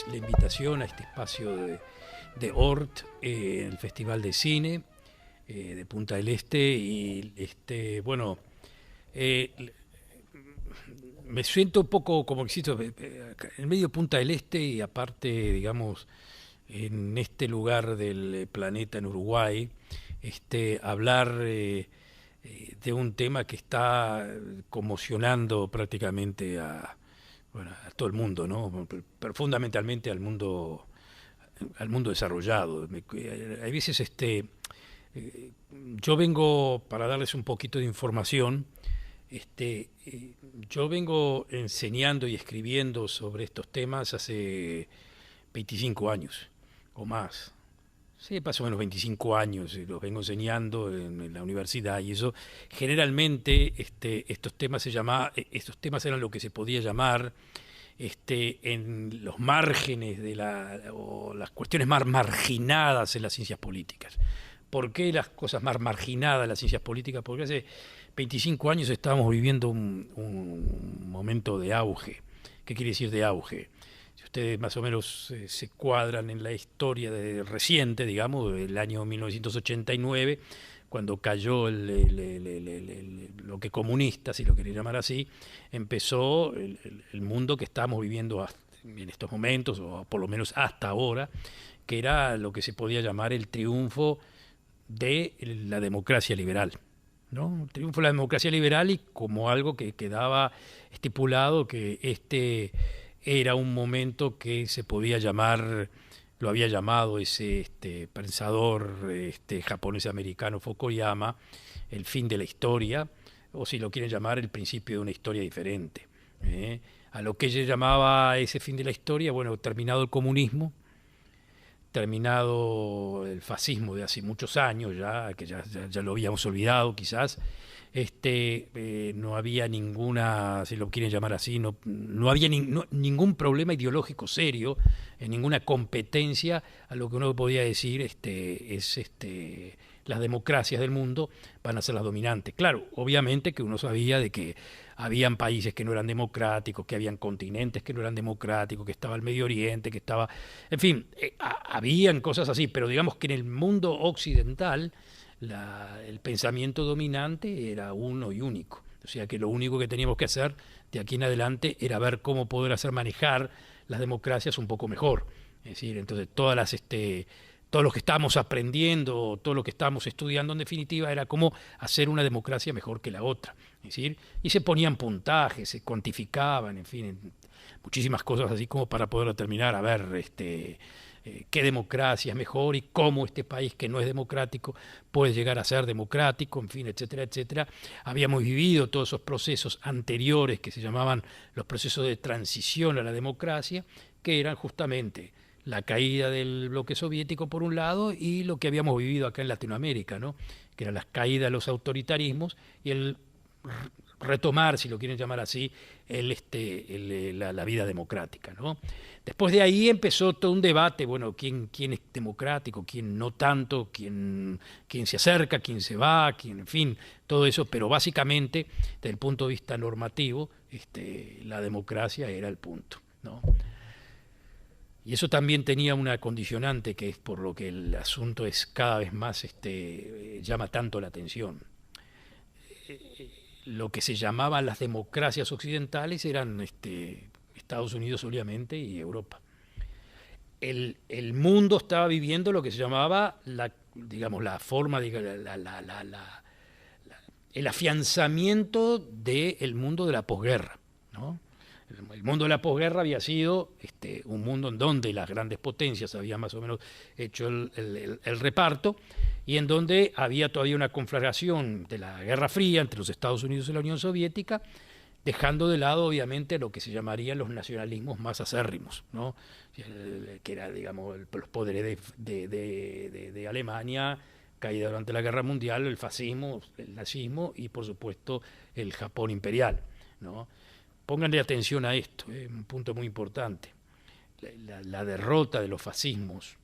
la invitación a este espacio de ORT, el Festival de Cine de Punta del Este. Y bueno, me siento un poco como existo en medio de Punta del Este y aparte, digamos, en este lugar del planeta, en Uruguay, hablar de un tema que está conmocionando prácticamente bueno, a todo el mundo, ¿no? Fundamentalmente al mundo desarrollado. Hay veces yo vengo, para darles un poquito de información, yo vengo enseñando y escribiendo sobre estos temas hace 25 años o más. Sí, más o menos 25 años, los vengo enseñando en la universidad y eso. Generalmente estos temas estos temas eran lo que se podía llamar en los márgenes o las cuestiones más marginadas en las ciencias políticas. ¿Por qué las cosas más marginadas en las ciencias políticas? Porque hace 25 años estábamos viviendo un momento de auge. ¿Qué quiere decir de auge? Si ustedes más o menos se cuadran en la historia reciente, digamos, del año 1989, cuando cayó el bloque comunista, si lo queréis llamar así, empezó el mundo que estamos viviendo en estos momentos, o por lo menos hasta ahora, que era lo que se podía llamar el triunfo de la democracia liberal, ¿no? El triunfo de la democracia liberal, y como algo que quedaba estipulado que era un momento que se podía llamar, lo había llamado ese pensador japonés-americano Fukuyama, el fin de la historia, o si lo quieren llamar, el principio de una historia diferente. A lo que ella llamaba ese fin de la historia, bueno, terminado el comunismo, terminado el fascismo de hace muchos años ya, que ya lo habíamos olvidado quizás, no había ninguna, si lo quieren llamar así, no había ningún problema ideológico serio, ninguna competencia. A lo que uno podía decir las democracias del mundo van a ser las dominantes. Claro, obviamente que uno sabía de que habían países que no eran democráticos, que habían continentes que no eran democráticos, que estaba el Medio Oriente, que estaba... En fin, habían cosas así, pero digamos que en el mundo occidental el pensamiento dominante era uno y único. O sea que lo único que teníamos que hacer de aquí en adelante era ver cómo poder hacer manejar las democracias un poco mejor. Es decir, entonces todo lo que estábamos aprendiendo, todo lo que estábamos estudiando, en definitiva, era cómo hacer una democracia mejor que la otra. Es decir, y se ponían puntajes, se cuantificaban, en fin, muchísimas cosas así como para poder determinar, a ver, qué democracia es mejor y cómo este país que no es democrático puede llegar a ser democrático, en fin, etcétera, etcétera. Habíamos vivido todos esos procesos anteriores que se llamaban los procesos de transición a la democracia, que eran justamente la caída del bloque soviético por un lado y lo que habíamos vivido acá en Latinoamérica, ¿no? Que era la caída de los autoritarismos y el retomar, si lo quieren llamar así, la vida democrática, ¿no? Después de ahí empezó todo un debate, bueno, quién es democrático, quién no tanto, quién se acerca, quién se va, quién, en fin, todo eso, pero básicamente, desde el punto de vista normativo, la democracia era el punto, ¿no? Y eso también tenía una condicionante, que es por lo que el asunto es cada vez más llama tanto la atención. Lo que se llamaban las democracias occidentales eran Estados Unidos obviamente y Europa. El mundo estaba viviendo lo que se llamaba la forma, el afianzamiento del mundo de la posguerra, ¿no? El mundo de la posguerra había sido un mundo en donde las grandes potencias habían más o menos hecho el reparto, y en donde había todavía una conflagración de la Guerra Fría entre los Estados Unidos y la Unión Soviética, dejando de lado obviamente lo que se llamarían los nacionalismos más acérrimos, ¿no? Que era, digamos, los poderes de Alemania, caída durante la Guerra Mundial, el fascismo, el nazismo y por supuesto el Japón imperial, ¿no? Pónganle atención a esto, un punto muy importante. La derrota de los fascismos,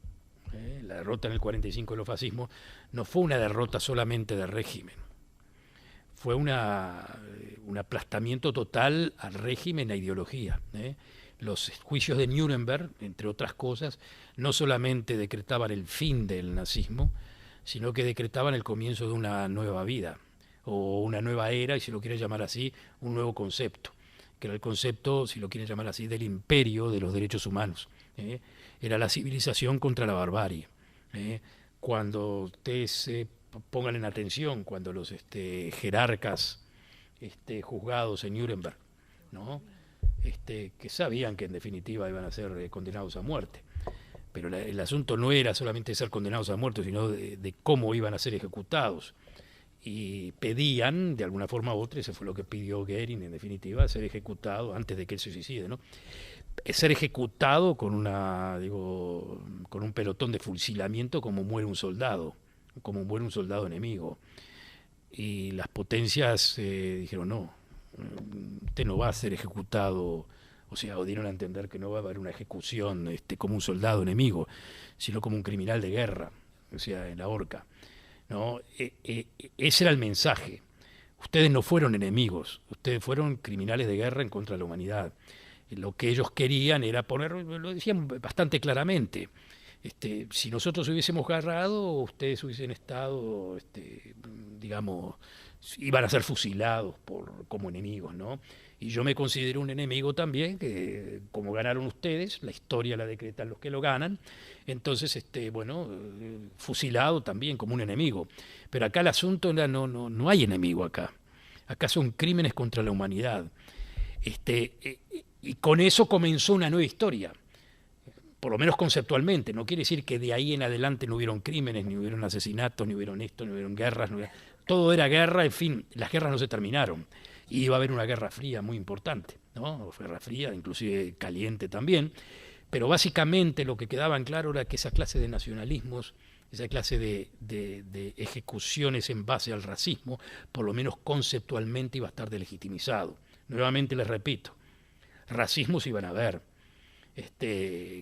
la derrota en el 45 de los fascismos, no fue una derrota solamente del régimen, fue un aplastamiento total al régimen, a ideología. los juicios de Nuremberg, entre otras cosas, no solamente decretaban el fin del nazismo, sino que decretaban el comienzo de una nueva vida, o una nueva era, y si lo quieren llamar así, un nuevo concepto, que era el concepto, si lo quieren llamar así, del imperio de los derechos humanos. Era la civilización contra la barbarie. Cuando ustedes pongan en atención, cuando los jerarcas juzgados en Nuremberg, ¿no? Que sabían que en definitiva iban a ser condenados a muerte. Pero el asunto no era solamente ser condenados a muerte, sino de cómo iban a ser ejecutados. Y pedían, de alguna forma u otra, eso fue lo que pidió Goering en definitiva, ser ejecutado antes de que él se suicide, ¿no? Ser ejecutado con con un pelotón de fusilamiento como muere un soldado enemigo. Y las potencias dijeron no, usted no va a ser ejecutado, o sea, o dieron a entender que no va a haber una ejecución como un soldado enemigo, sino como un criminal de guerra, o sea, en la horca, ¿no? Ese era el mensaje. Ustedes no fueron enemigos, ustedes fueron criminales de guerra en contra de la humanidad. Lo que ellos querían era poner, lo decían bastante claramente, si nosotros hubiésemos agarrado, ustedes hubiesen estado, digamos, iban a ser fusilados como enemigos, ¿no? Y yo me considero un enemigo también, que como ganaron ustedes, la historia la decretan los que lo ganan, entonces, bueno, fusilado también como un enemigo. Pero acá el asunto no hay enemigo acá. Acá son crímenes contra la humanidad. Y con eso comenzó una nueva historia, por lo menos conceptualmente. No quiere decir que de ahí en adelante no hubieron crímenes, ni hubieron asesinatos, ni hubieron esto, ni hubieron guerras. Todo era guerra, en fin, las guerras no se terminaron. Y iba a haber una guerra fría muy importante, ¿no? Guerra fría, inclusive caliente también. Pero básicamente lo que quedaba en claro era que esa clase de nacionalismos, esa clase de ejecuciones en base al racismo, por lo menos conceptualmente iba a estar delegitimizado. Nuevamente les repito, racismos iban a haber,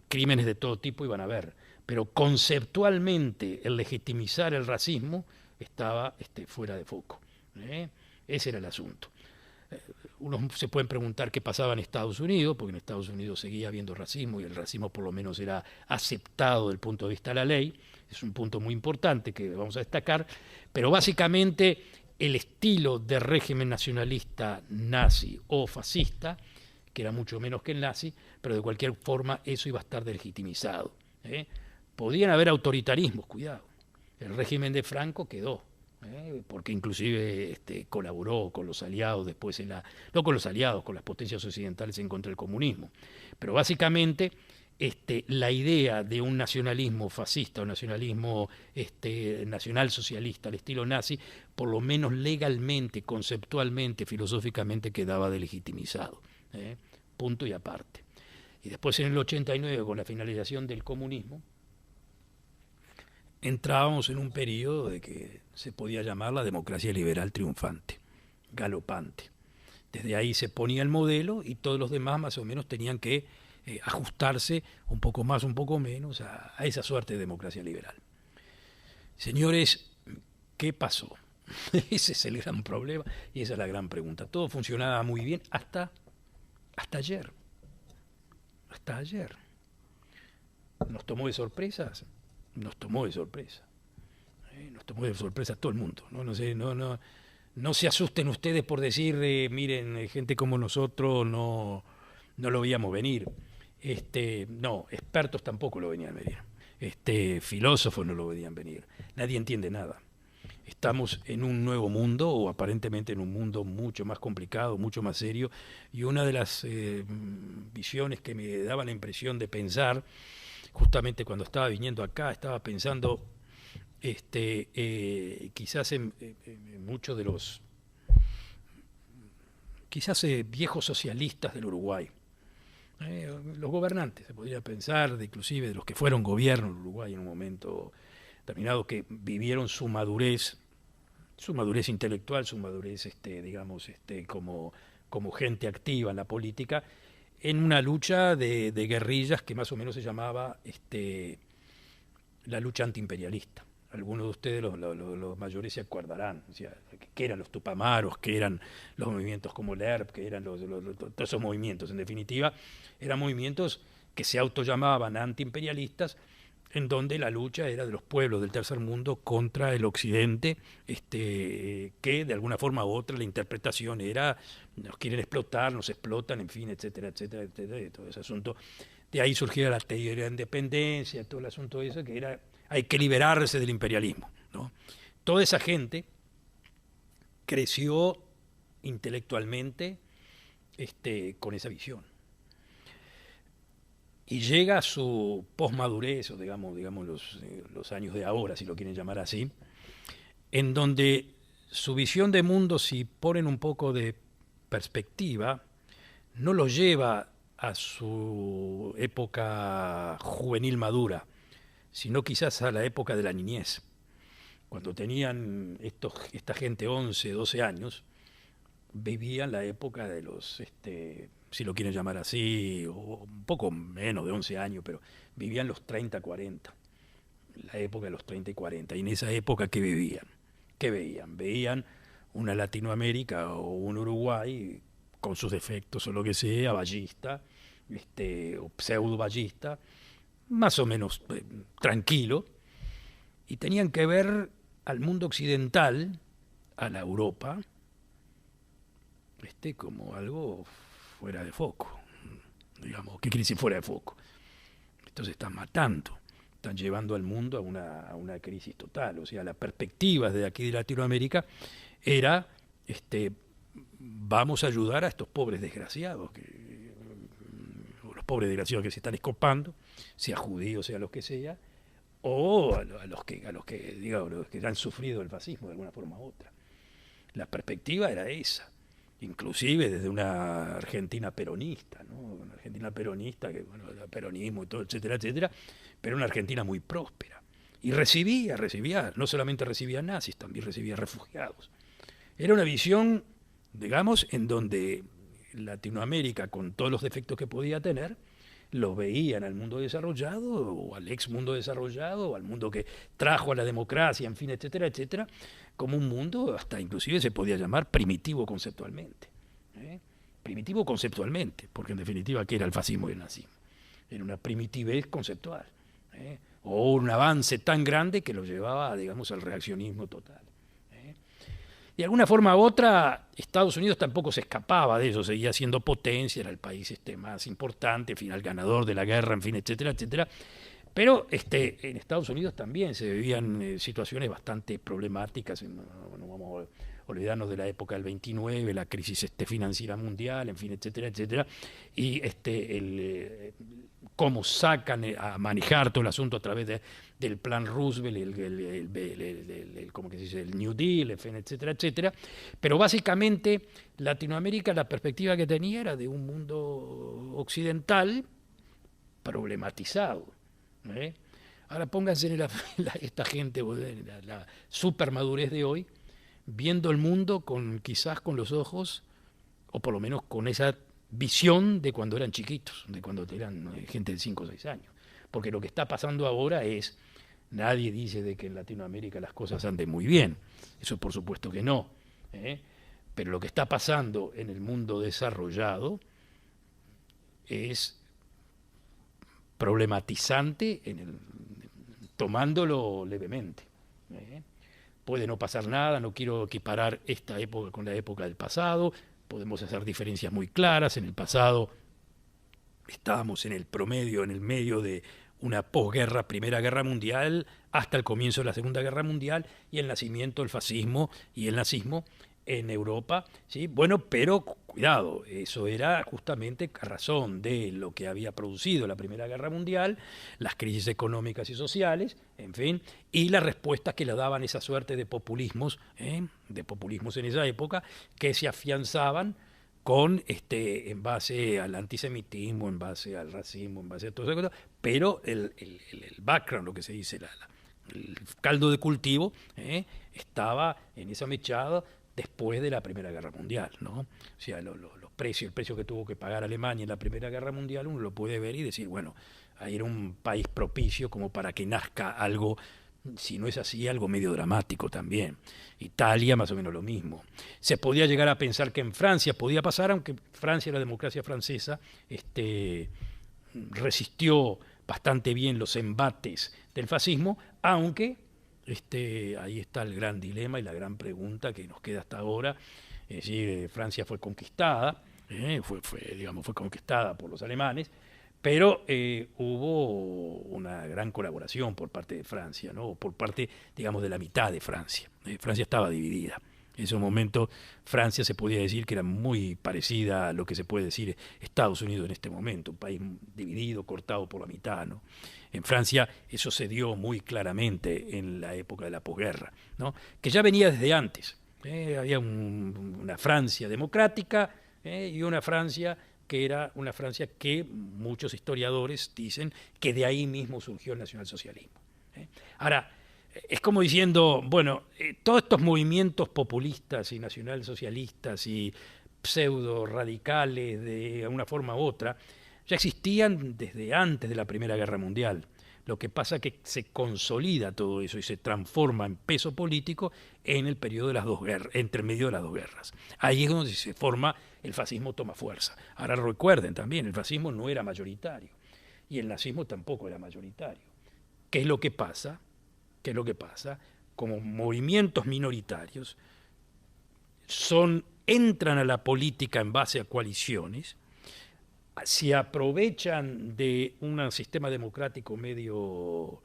crímenes de todo tipo iban a haber, pero conceptualmente el legitimizar el racismo estaba fuera de foco. Ese era el asunto. Unos se pueden preguntar qué pasaba en Estados Unidos, porque en Estados Unidos seguía habiendo racismo y el racismo por lo menos era aceptado desde el punto de vista de la ley. Es un punto muy importante que vamos a destacar, pero básicamente el estilo de régimen nacionalista nazi o fascista, que era mucho menos que el nazi, pero de cualquier forma eso iba a estar delegitimizado. Podían haber autoritarismos, cuidado. El régimen de Franco quedó, porque inclusive colaboró con los aliados después no con los aliados, con las potencias occidentales en contra del comunismo. Pero básicamente la idea de un nacionalismo fascista o nacionalismo nacional socialista al estilo nazi, por lo menos legalmente, conceptualmente, filosóficamente quedaba delegitimizado. Punto y aparte. Y después en el 89, con la finalización del comunismo, entrábamos en un periodo de que se podía llamar la democracia liberal triunfante, galopante. Desde ahí se ponía el modelo y todos los demás más o menos tenían que ajustarse un poco más, un poco menos a esa suerte de democracia liberal. Señores, ¿qué pasó? Ese es el gran problema y esa es la gran pregunta. Todo funcionaba muy bien hasta ayer. Hasta ayer. ¿Nos tomó de sorpresas? Nos tomó de sorpresa. Nos tomó de sorpresa a todo el mundo. No se asusten ustedes por decir, miren, gente como nosotros no lo veíamos venir. No, expertos tampoco lo venían venir. Filósofos no lo veían venir. Nadie entiende nada. Estamos en un nuevo mundo, o aparentemente en un mundo mucho más complicado, mucho más serio, y una de las visiones que me daba la impresión de pensar, justamente cuando estaba viniendo acá, estaba pensando quizás en muchos de los viejos socialistas del Uruguay, los gobernantes, se podría pensar, inclusive de los que fueron gobierno en Uruguay en un momento determinado, que vivieron su madurez intelectual, su madurez, digamos, como gente activa en la política, en una lucha de guerrillas que más o menos se llamaba la lucha antiimperialista. algunos de ustedes, los mayores, se acordarán, o sea, qué eran los tupamaros, qué eran los movimientos como el ERP, qué eran todos esos movimientos. En definitiva, eran movimientos que se autollamaban antiimperialistas, en donde la lucha era de los pueblos del tercer mundo contra el occidente, que de alguna forma u otra la interpretación era: nos quieren explotar, nos explotan, en fin, etcétera, etcétera, etcétera, y todo ese asunto. De ahí surgía la teoría de la independencia, todo el asunto ese, que era: hay que liberarse del imperialismo, ¿no? Toda esa gente creció intelectualmente, con esa visión. Y llega a su posmadurez, o digamos los años de ahora, si lo quieren llamar así, en donde su visión de mundo, si ponen un poco de perspectiva, no lo lleva a su época juvenil madura, sino quizás a la época de la niñez. Cuando tenían esta gente 11, 12 años, vivían la época de los, si lo quieren llamar así, o un poco menos de 11 años, pero vivían los 30, 40, la época de los 30 y 40. Y en esa época, ¿qué vivían? ¿Qué veían? Veían una Latinoamérica o un Uruguay, con sus defectos o lo que sea, ballista, o pseudo ballista, más o menos tranquilo, y tenían que ver al mundo occidental, a la Europa, como algo fuera de foco, digamos. ¿Qué quiere decir fuera de foco? Estos se están matando, están llevando al mundo a una crisis total. O sea, la perspectiva de aquí de Latinoamérica era, vamos a ayudar a estos pobres desgraciados, o los pobres desgraciados que se están escapando, sea judíos, sea los que sea, o a los que digamos, los que han sufrido el fascismo de alguna forma u otra. La perspectiva era esa, inclusive desde una Argentina peronista, ¿no? Una Argentina peronista, que bueno, el peronismo y todo, etcétera, etcétera, pero una Argentina muy próspera. Y recibía, no solamente recibía nazis, también recibía refugiados. Era una visión, digamos, en donde Latinoamérica, con todos los defectos que podía tener, los veían al mundo desarrollado, o al ex mundo desarrollado, o al mundo que trajo a la democracia, en fin, etcétera, etcétera, como un mundo hasta inclusive se podía llamar primitivo conceptualmente. Primitivo conceptualmente, porque en definitiva, ¿qué era el fascismo y el nazismo? Era una primitivez conceptual, o un avance tan grande que lo llevaba, digamos, al reaccionismo total. De alguna forma u otra, Estados Unidos tampoco se escapaba de eso, seguía siendo potencia, era el país más importante, al final ganador de la guerra, en fin, etcétera, etcétera. Pero en Estados Unidos también se vivían situaciones bastante problemáticas. No vamos a olvidarnos de la época del 29, la crisis financiera mundial, en fin, etcétera, etcétera. Y cómo sacan a manejar todo el asunto a través del plan Roosevelt, ¿cómo que se dice? El New Deal, en fin, etcétera, etcétera. Pero básicamente Latinoamérica, la perspectiva que tenía era de un mundo occidental problematizado. Ahora pónganse en esta gente, la supermadurez de hoy, viendo el mundo quizás con los ojos, o por lo menos con esa visión de cuando eran chiquitos, de cuando eran gente de 5 o 6 años. Porque lo que está pasando ahora es, nadie dice de que en Latinoamérica las cosas anden muy bien, eso por supuesto que no, pero lo que está pasando en el mundo desarrollado es problematizante, tomándolo levemente. Puede no pasar nada, no quiero equiparar esta época con la época del pasado, podemos hacer diferencias muy claras. En el pasado estábamos en el promedio, en el medio de una posguerra, Primera Guerra Mundial, hasta el comienzo de la Segunda Guerra Mundial, y el nacimiento del fascismo y el nazismo en Europa, ¿sí? Bueno, pero cuidado, eso era justamente a razón de lo que había producido la Primera Guerra Mundial, las crisis económicas y sociales, en fin, y las respuestas que le daban esa suerte de populismos en esa época, que se afianzaban en base al antisemitismo, en base al racismo, en base a todo eso, pero el background, lo que se dice, el caldo de cultivo, estaba en esa mechada después de la Primera Guerra Mundial, ¿no? O sea, los precios, el precio que tuvo que pagar Alemania en la Primera Guerra Mundial, uno lo puede ver y decir, bueno, ahí era un país propicio como para que nazca algo si no es así, algo medio dramático también. Italia, más o menos lo mismo. Se podía llegar a pensar que en Francia podía pasar, aunque Francia, la democracia francesa, resistió bastante bien los embates del fascismo, aunque ahí está el gran dilema y la gran pregunta que nos queda hasta ahora. Es decir, Francia fue conquistada, fue conquistada por los alemanes, pero hubo una gran colaboración por parte de Francia, ¿no? Por parte, digamos, de la mitad de Francia. Francia estaba dividida. En ese momento Francia se podía decir que era muy parecida a lo que se puede decir Estados Unidos en este momento, un país dividido, cortado por la mitad, ¿no? En Francia eso se dio muy claramente en la época de la posguerra, ¿no? Que ya venía desde antes. Había una Francia democrática y una Francia que era una Francia que muchos historiadores dicen que de ahí mismo surgió el nacionalsocialismo. Ahora, es como diciendo, bueno, todos estos movimientos populistas y nacionalsocialistas y pseudo radicales de una forma u otra ya existían desde antes de la Primera Guerra Mundial. Lo que pasa es que se consolida todo eso y se transforma en peso político en el periodo de las dos guerras, entre medio de las dos guerras. Ahí es donde se forma, el fascismo toma fuerza. Ahora recuerden también, el fascismo no era mayoritario y el nazismo tampoco era mayoritario. ¿Qué es lo que pasa? ¿Qué es lo que pasa? Como movimientos minoritarios entran a la política en base a coaliciones, se aprovechan de un sistema democrático medio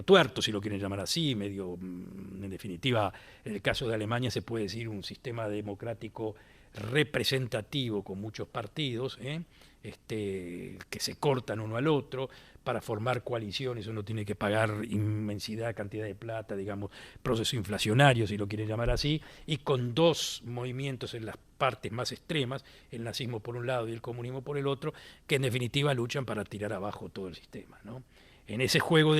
tuerto, si lo quieren llamar así, en definitiva, en el caso de Alemania se puede decir un sistema democrático representativo con muchos partidos, que se cortan uno al otro. Para formar coaliciones uno tiene que pagar inmensidad, cantidad de plata, digamos, proceso inflacionario, si lo quieren llamar así, y con dos movimientos en las partes más extremas, el nazismo por un lado y el comunismo por el otro, que en definitiva luchan para tirar abajo todo el sistema, ¿no? En ese juego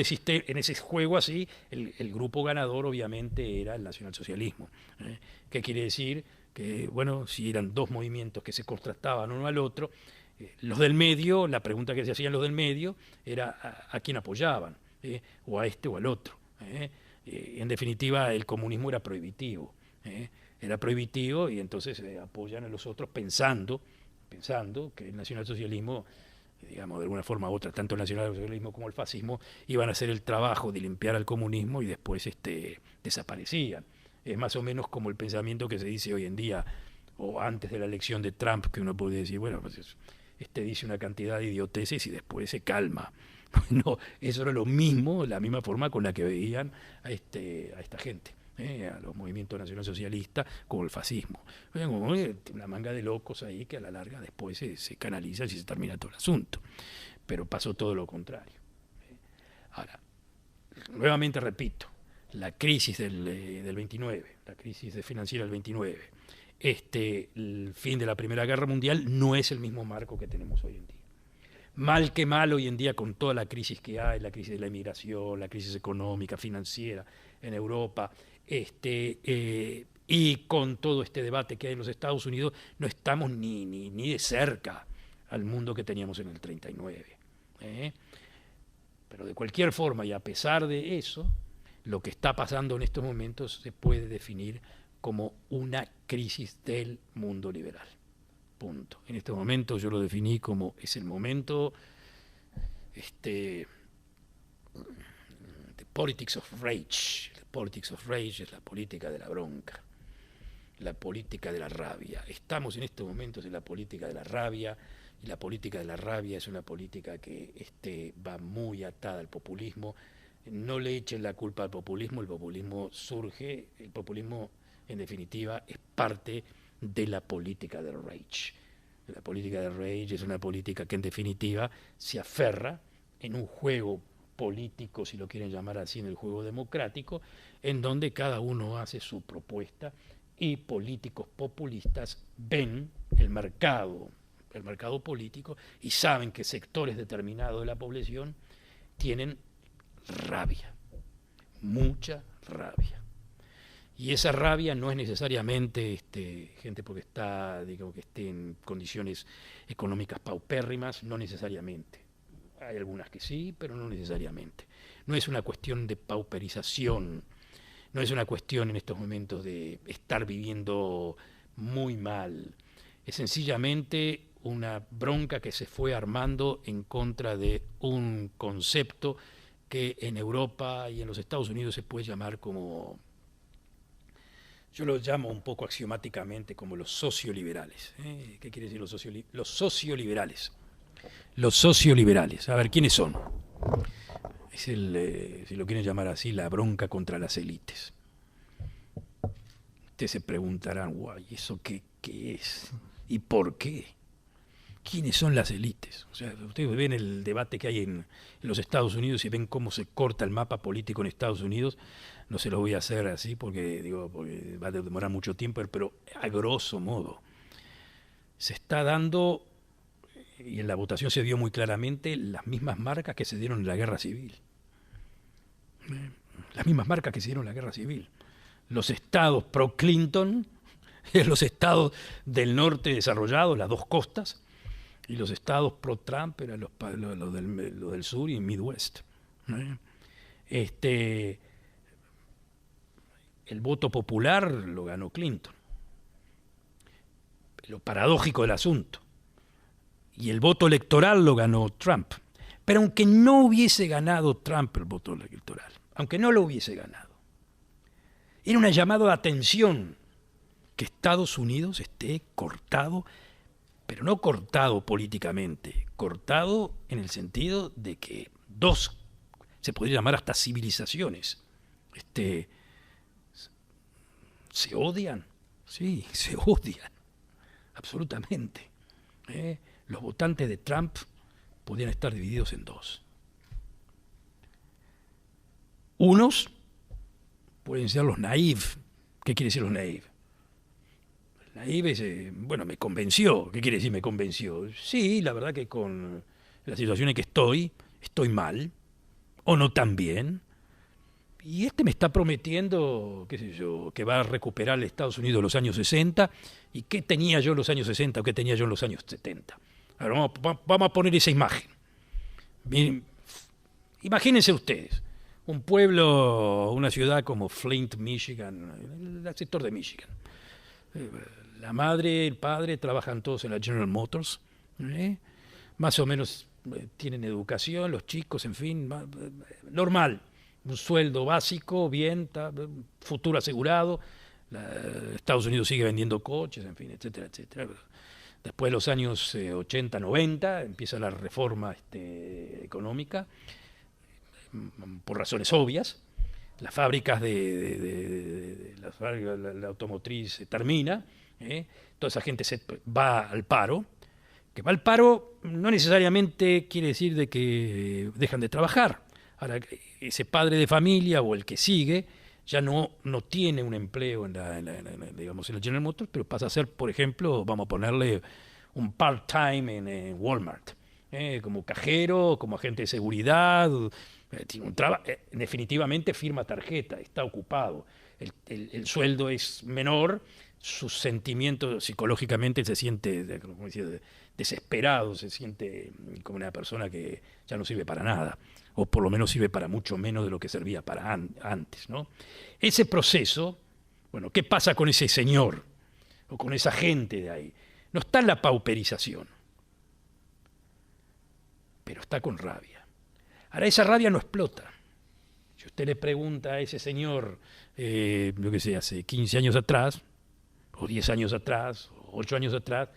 así, el grupo ganador obviamente era el nacionalsocialismo. ¿Qué quiere decir? Que, bueno, si eran dos movimientos que se contrastaban uno al otro, los del medio, la pregunta que se hacían los del medio era a quién apoyaban, o a este o al otro. En definitiva, el comunismo era prohibitivo. Era prohibitivo y entonces apoyan a los otros pensando que el nacionalsocialismo, digamos, de alguna forma u otra, tanto el nacionalsocialismo como el fascismo, iban a hacer el trabajo de limpiar al comunismo y después desaparecían. Es más o menos como el pensamiento que se dice hoy en día, o antes de la elección de Trump, que uno puede decir, bueno, pues dice una cantidad de idioteces y después se calma. No, eso era lo mismo, la misma forma con la que veían a esta gente, a los movimientos nacionalsocialistas como el fascismo. Como una manga de locos ahí que a la larga después se canaliza y se termina todo el asunto. Pero pasó todo lo contrario. Ahora, nuevamente repito, la crisis del 29, la crisis financiera del 29, el fin de la Primera Guerra Mundial no es el mismo marco que tenemos hoy en día. Mal que mal hoy en día con toda la crisis que hay, la crisis de la inmigración, la crisis económica, financiera en Europa, y con todo este debate que hay en los Estados Unidos, no estamos ni de cerca al mundo que teníamos en el 39. Pero de cualquier forma, y a pesar de eso, lo que está pasando en estos momentos se puede definir como una crisis del mundo liberal. Punto. En este momento yo lo definí como es el momento the politics of rage. The politics of rage es la política de la bronca, la política de la rabia. Estamos en estos momentos en la política de la rabia, y la política de la rabia es una política que va muy atada al populismo. No le echen la culpa al populismo, el populismo surge, el populismo en definitiva es parte de la política del rage. La política del rage es una política que en definitiva se aferra en un juego político, si lo quieren llamar así, en el juego democrático, en donde cada uno hace su propuesta y políticos populistas ven el mercado político y saben que sectores determinados de la población tienen rabia, mucha rabia. Y esa rabia no es necesariamente gente porque está, digamos, que esté en condiciones económicas paupérrimas, no necesariamente. Hay algunas que sí, pero no necesariamente. No es una cuestión de pauperización, no es una cuestión en estos momentos de estar viviendo muy mal. Es sencillamente una bronca que se fue armando en contra de un concepto que en Europa y en los Estados Unidos se puede llamar como, yo lo llamo un poco axiomáticamente como los socioliberales. ¿Qué quiere decir los socioliberales? Los socioliberales, a ver, ¿quiénes son? Es si lo quieren llamar así, la bronca contra las élites. Ustedes se preguntarán, guay, ¿eso qué es? ¿Y por qué? ¿Quiénes son las élites? O sea, ustedes ven el debate que hay en los Estados Unidos y ven cómo se corta el mapa político en Estados Unidos. No se lo voy a hacer así porque va a demorar mucho tiempo, pero a grosso modo se está dando, y en la votación se vio muy claramente, las mismas marcas que se dieron en la Guerra Civil. Las mismas marcas que se dieron en la Guerra Civil. Los estados pro-Clinton, los estados del norte desarrollados, las dos costas, y los estados pro-Trump eran los del sur y Midwest. El voto popular lo ganó Clinton. Lo paradójico del asunto. Y el voto electoral lo ganó Trump. Pero aunque no hubiese ganado Trump el voto electoral, aunque no lo hubiese ganado, era una llamada de atención que Estados Unidos esté cortado, pero no cortado políticamente, cortado en el sentido de que dos, se podría llamar hasta civilizaciones, se odian, sí, se odian, absolutamente. Los votantes de Trump podían estar divididos en dos. Unos pueden ser los naïfs. ¿Qué quiere decir los naïfs? Naïf es, bueno, me convenció. ¿Qué quiere decir me convenció? Sí, la verdad que con la situación en que estoy mal, o no tan bien, y me está prometiendo, qué sé yo, que va a recuperar el Estados Unidos de los años 60, y qué tenía yo en los años 60 o qué tenía yo en los años 70. Ahora vamos a poner esa imagen. Miren, imagínense ustedes, un pueblo, una ciudad como Flint, Michigan, el sector de Michigan. La madre, el padre trabajan todos en la General Motors, más o menos tienen educación, los chicos, en fin, normal, un sueldo básico, bien, futuro asegurado, Estados Unidos sigue vendiendo coches, en fin, etcétera, etcétera. Después de los años 80, 90, empieza la reforma económica, por razones obvias. Las fábricas la automotriz termina, toda esa gente va al paro. Que va al paro no necesariamente quiere decir de que dejan de trabajar. Ahora, ese padre de familia o el que sigue ya no tiene un empleo en la General Motors, pero pasa a ser, por ejemplo, vamos a ponerle un part-time en Walmart, como cajero, como agente de seguridad. Definitivamente firma tarjeta, está ocupado, el sueldo es menor, sus sentimientos psicológicamente se siente desesperado, se siente como una persona que ya no sirve para nada, o por lo menos sirve para mucho menos de lo que servía para antes, ¿no? Ese proceso, bueno, ¿qué pasa con ese señor o con esa gente de ahí? No está en la pauperización, pero está con rabia. Ahora, esa rabia no explota. Si usted le pregunta a ese señor, lo que sé, hace 15 años atrás, o 10 años atrás, o 8 años atrás,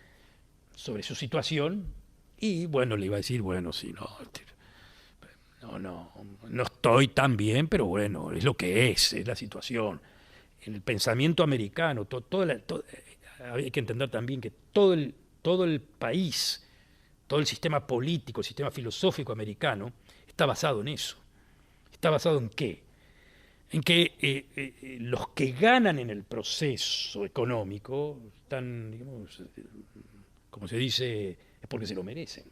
sobre su situación, y bueno, le iba a decir, bueno, sí, no estoy tan bien, pero bueno, es lo que es la situación. En el pensamiento americano, hay que entender también que todo el país, todo el sistema político, el sistema filosófico americano, está basado en eso. ¿Está basado en qué? En que los que ganan en el proceso económico están, digamos, como se dice, es porque se lo merecen.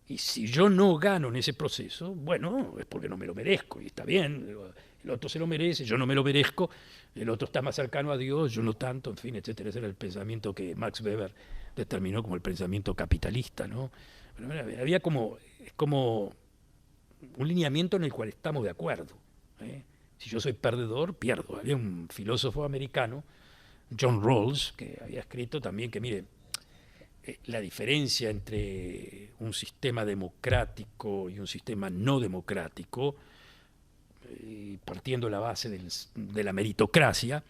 Y si yo no gano en ese proceso, bueno, es porque no me lo merezco, y está bien, el otro se lo merece, yo no me lo merezco, el otro está más cercano a Dios, yo no tanto, en fin, etcétera. Ese era el pensamiento que Max Weber determinó como el pensamiento capitalista, ¿no? Pero había como, es como un lineamiento en el cual estamos de acuerdo. ¿Eh? Si yo soy perdedor, pierdo. Había un filósofo americano, John Rawls, que había escrito también que, mire, la diferencia entre un sistema democrático y un sistema no democrático, partiendo de la base de la meritocracia,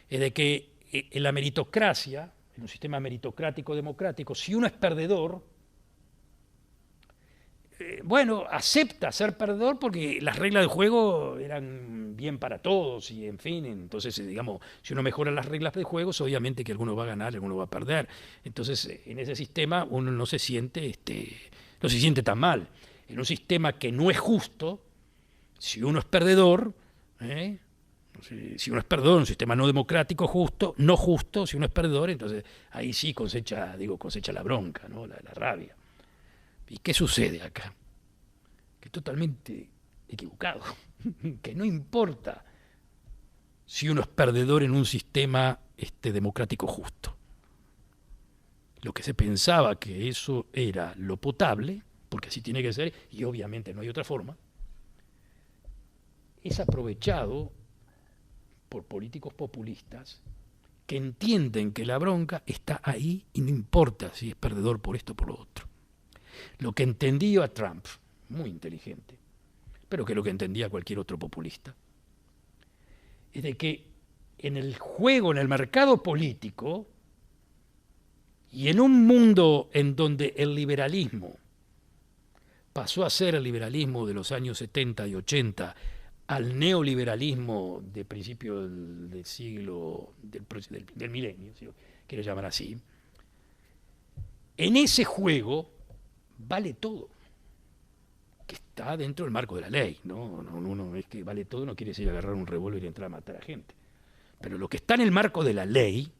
es de que en la meritocracia, en un sistema meritocrático democrático, si uno es perdedor, bueno, acepta ser perdedor porque las reglas del juego eran bien para todos y en fin, entonces digamos, si uno mejora las reglas del juego, obviamente que alguno va a ganar, alguno va a perder. Entonces, en ese sistema uno no se siente tan mal. En un sistema que no es justo, si uno es perdedor, si uno es perdedor, un sistema no democrático justo, no justo, si uno es perdedor, entonces ahí sí cosecha la bronca, ¿no? La rabia. ¿Y qué sucede acá? Que es totalmente equivocado, que no importa si uno es perdedor en un sistema democrático justo. Lo que se pensaba que eso era lo potable, porque así tiene que ser, y obviamente no hay otra forma, es aprovechado por políticos populistas que entienden que la bronca está ahí y no importa si es perdedor por esto o por lo otro. Lo que entendió a Trump, muy inteligente, pero que lo que entendía cualquier otro populista, es de que en el juego, en el mercado político, y en un mundo en donde el liberalismo pasó a ser el liberalismo de los años 70 y 80 al neoliberalismo de principio del siglo, del milenio, si lo quiero llamar así, en ese juego vale todo, que está dentro del marco de la ley, ¿no? Uno es que vale todo, no quiere decir agarrar un revólver y entrar a matar a gente. Pero lo que está en el marco de la ley,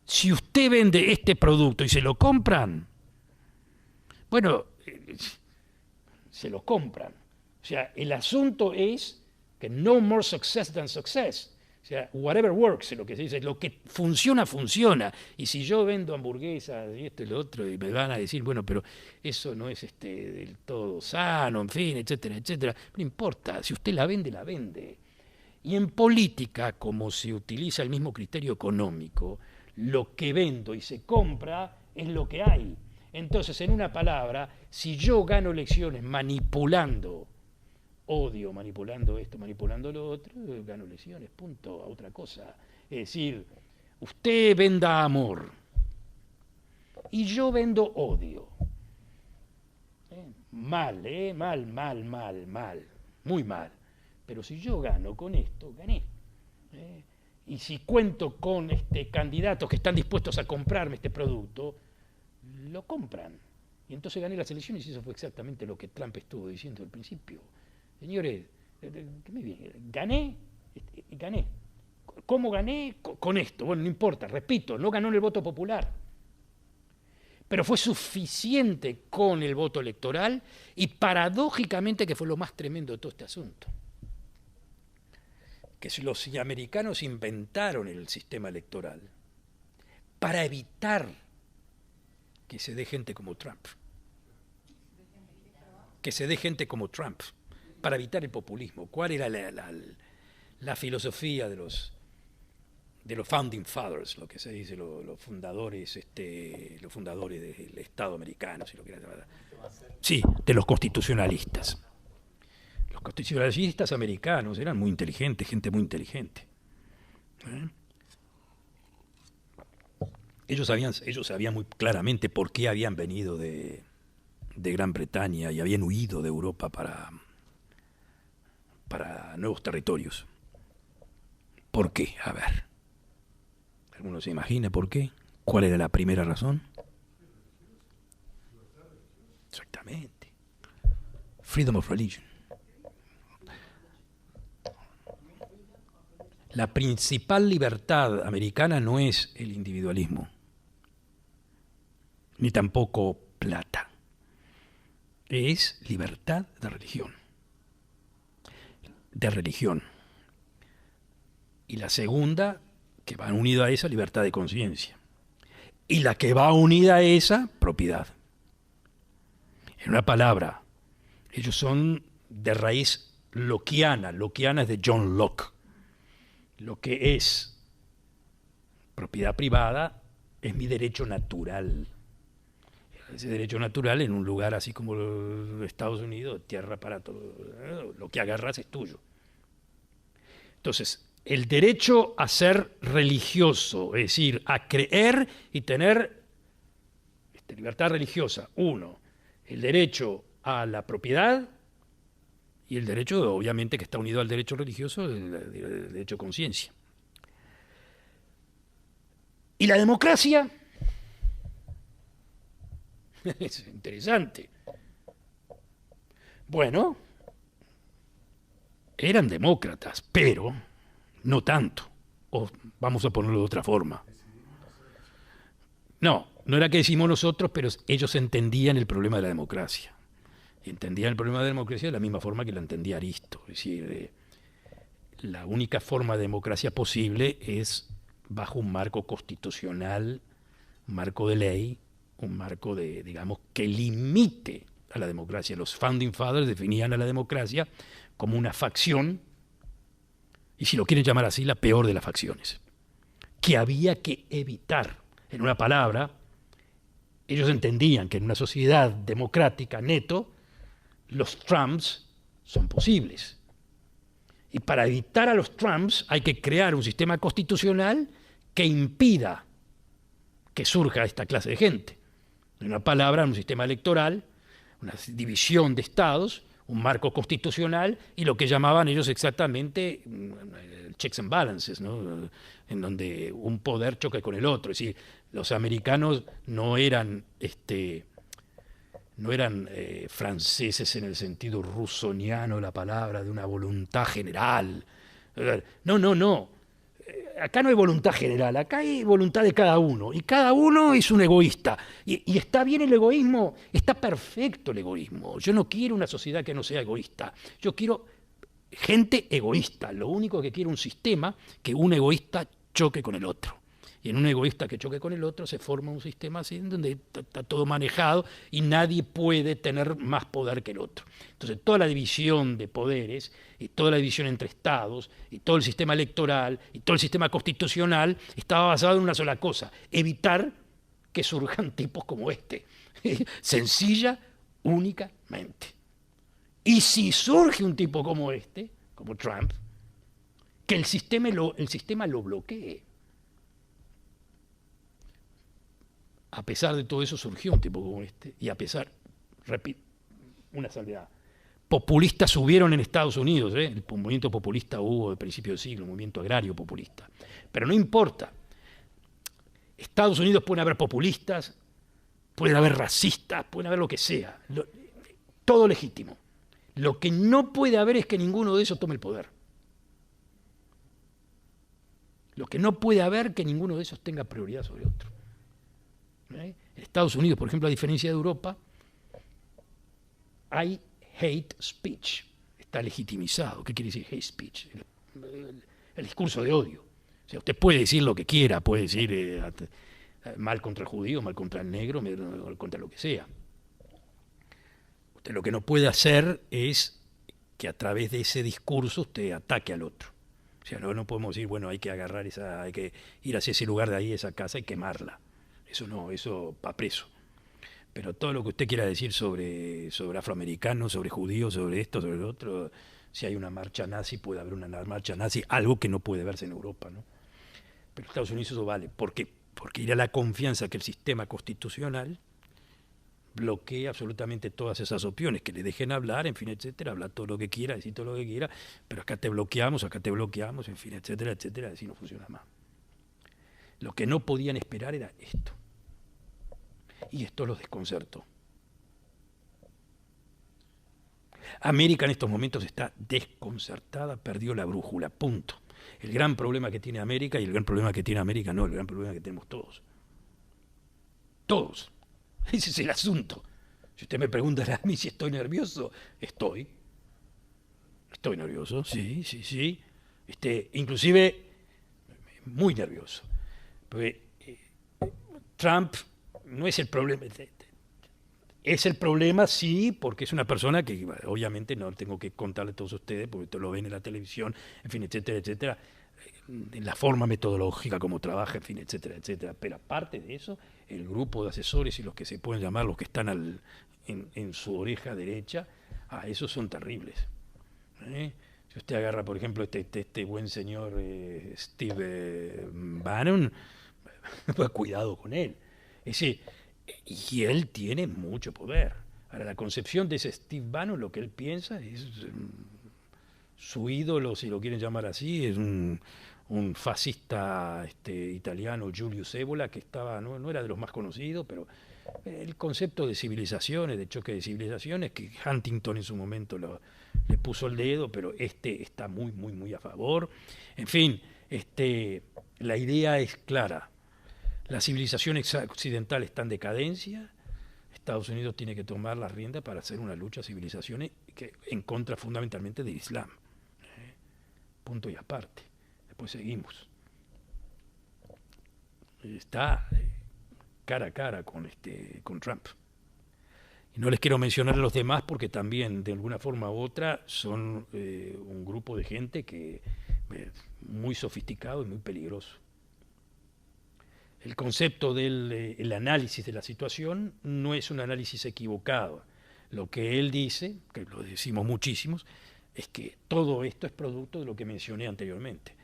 si usted vende este producto y se lo compran, bueno, se lo compran. O sea, el asunto es que no more success than success. O sea, whatever works, lo que se dice, lo que funciona, funciona. Y si yo vendo hamburguesas y esto y lo otro, y me van a decir, bueno, pero eso no es del todo sano, en fin, etcétera, etcétera. No importa, si usted la vende, la vende. Y en política, como se utiliza el mismo criterio económico, lo que vendo y se compra es lo que hay. Entonces, en una palabra, si yo gano elecciones manipulando odio, manipulando esto, manipulando lo otro, gano elecciones, punto, a otra cosa. Es decir, usted venda amor y yo vendo odio. Mal, mal, muy mal. Pero si yo gano con esto, gané. Y si cuento con candidatos que están dispuestos a comprarme este producto, lo compran. Y entonces gané las elecciones y eso fue exactamente lo que Trump estuvo diciendo al principio. Señores, gané. ¿Cómo gané? Con esto. Bueno, no importa, repito, no ganó en el voto popular. Pero fue suficiente con el voto electoral y paradójicamente que fue lo más tremendo de todo este asunto. Que si los americanos inventaron el sistema electoral para evitar que se dé gente como Trump. Que se dé gente como Trump. Para evitar el populismo. ¿Cuál era la filosofía de los founding fathers, lo que se dice, los fundadores del Estado americano, si lo quieres llamar? Sí, de los constitucionalistas. Los constitucionalistas americanos eran muy inteligentes, gente muy inteligente. Ellos sabían muy claramente por qué habían venido de Gran Bretaña y habían huido de Europa para nuevos territorios. ¿Por qué? A ver. ¿Alguno se imagina por qué? ¿Cuál era la primera razón? Exactamente. Freedom of religion. La principal libertad americana no es el individualismo, ni tampoco plata. Es libertad de religión. Y la segunda, que va unida a esa, libertad de conciencia. Y la que va unida a esa, propiedad. En una palabra, ellos son de raíz lockeana. Lockeana es de John Locke. Lo que es propiedad privada es mi derecho natural. Ese derecho natural en un lugar así como Estados Unidos, tierra para todo, lo que agarras es tuyo. Entonces, el derecho a ser religioso, es decir, a creer y tener libertad religiosa, uno, el derecho a la propiedad y el derecho, obviamente, que está unido al derecho religioso, el derecho a conciencia. Y la democracia es interesante. Bueno, eran demócratas, pero no tanto. O vamos a ponerlo de otra forma. No era que decimos nosotros, pero ellos entendían el problema de la democracia. Y entendían el problema de la democracia de la misma forma que lo entendía Aristo. Es decir, la única forma de democracia posible es bajo un marco constitucional, un marco de ley, un marco de, digamos, que limite a la democracia. Los Founding Fathers definían a la democracia como una facción, y si lo quieren llamar así, la peor de las facciones, que había que evitar. En una palabra, ellos entendían que en una sociedad democrática neto, los Trumps son posibles. Y para evitar a los Trumps hay que crear un sistema constitucional que impida que surja esta clase de gente. En una palabra, un sistema electoral, una división de estados, un marco constitucional y lo que llamaban ellos exactamente checks and balances, ¿no? En donde un poder choque con el otro. Es decir, los americanos no eran franceses en el sentido rusoniano de la palabra, de una voluntad general. No. Acá no hay voluntad general, acá hay voluntad de cada uno. Y cada uno es un egoísta. Y está bien el egoísmo, está perfecto el egoísmo. Yo no quiero una sociedad que no sea egoísta. Yo quiero gente egoísta. Lo único que quiero es un sistema que un egoísta choque con el otro. Y en un egoísta que choque con el otro se forma un sistema así en donde está todo manejado y nadie puede tener más poder que el otro. Entonces toda la división de poderes y toda la división entre estados y todo el sistema electoral y todo el sistema constitucional estaba basado en una sola cosa: evitar que surjan tipos como este. Sencilla, únicamente. Y si surge un tipo como este, como Trump, que el sistema lo bloquee. A pesar de todo eso surgió un tipo como este, y a pesar, repito, una salvedad, populistas subieron en Estados Unidos, el movimiento populista hubo de principio del siglo, un movimiento agrario populista, pero no importa, Estados Unidos pueden haber populistas, pueden haber racistas, pueden haber lo que sea, todo legítimo. Lo que no puede haber es que ninguno de esos tome el poder. Lo que no puede haber es que ninguno de esos tenga prioridad sobre otro. En Estados Unidos, por ejemplo, a diferencia de Europa, hay hate speech, está legitimizado. ¿Qué quiere decir hate speech? El discurso de odio. O sea, usted puede decir lo que quiera, puede decir mal contra el judío, mal contra el negro, mal contra lo que sea. Usted lo que no puede hacer es que a través de ese discurso usted ataque al otro. O sea, no podemos decir, bueno, hay que agarrar hay que ir hacia ese lugar de ahí, esa casa, y quemarla. Eso no, eso va preso. Pero todo lo que usted quiera decir sobre afroamericanos, sobre judíos, sobre esto, sobre lo otro, si hay una marcha nazi, puede haber una marcha nazi, algo que no puede verse en Europa, ¿no? Pero en Estados Unidos eso vale. ¿Por qué? Porque irá la confianza que el sistema constitucional bloquee absolutamente todas esas opciones, que le dejen hablar, en fin, etcétera, hablar todo lo que quiera, decir todo lo que quiera, pero acá te bloqueamos, en fin, etcétera, etcétera, así no funciona más. Lo que no podían esperar era esto. Y esto los desconcertó. América en estos momentos está desconcertada, perdió la brújula, punto. El gran problema que tiene América, y el gran problema que tiene América no, el gran problema que tenemos todos. Todos. Ese es el asunto. Si usted me pregunta a mí si estoy nervioso, estoy nervioso, sí. Inclusive muy nervioso. Porque Trump no es el problema. Es el problema, sí, porque es una persona que obviamente no tengo que contarle a todos ustedes, porque todos lo ven en la televisión, en fin, etcétera, etcétera, en la forma metodológica como trabaja, en fin, etcétera, etcétera. Pero aparte de eso, el grupo de asesores y los que se pueden llamar los que están en su oreja derecha, esos son terribles. ¿Eh? Si usted agarra, por ejemplo, este buen señor Steve Bannon, pues cuidado con él. Ese, y él tiene mucho poder. Ahora, la concepción de ese Steve Bannon, lo que él piensa, es su ídolo, si lo quieren llamar así, es un fascista italiano, Julius Evola, que estaba, no era de los más conocidos, pero el concepto de civilizaciones, de choque de civilizaciones, que Huntington en su momento le puso el dedo, pero está muy, muy, muy a favor. En fin, la idea es clara. La civilización occidental está en decadencia. Estados Unidos tiene que tomar la rienda para hacer una lucha a civilizaciones en contra fundamentalmente del Islam. Punto y aparte. Después seguimos. Está cara a cara con Trump. Y no les quiero mencionar a los demás porque también, de alguna forma u otra, son un grupo de gente que muy sofisticado y muy peligroso. El concepto del análisis de la situación no es un análisis equivocado. Lo que él dice, que lo decimos muchísimos, es que todo esto es producto de lo que mencioné anteriormente,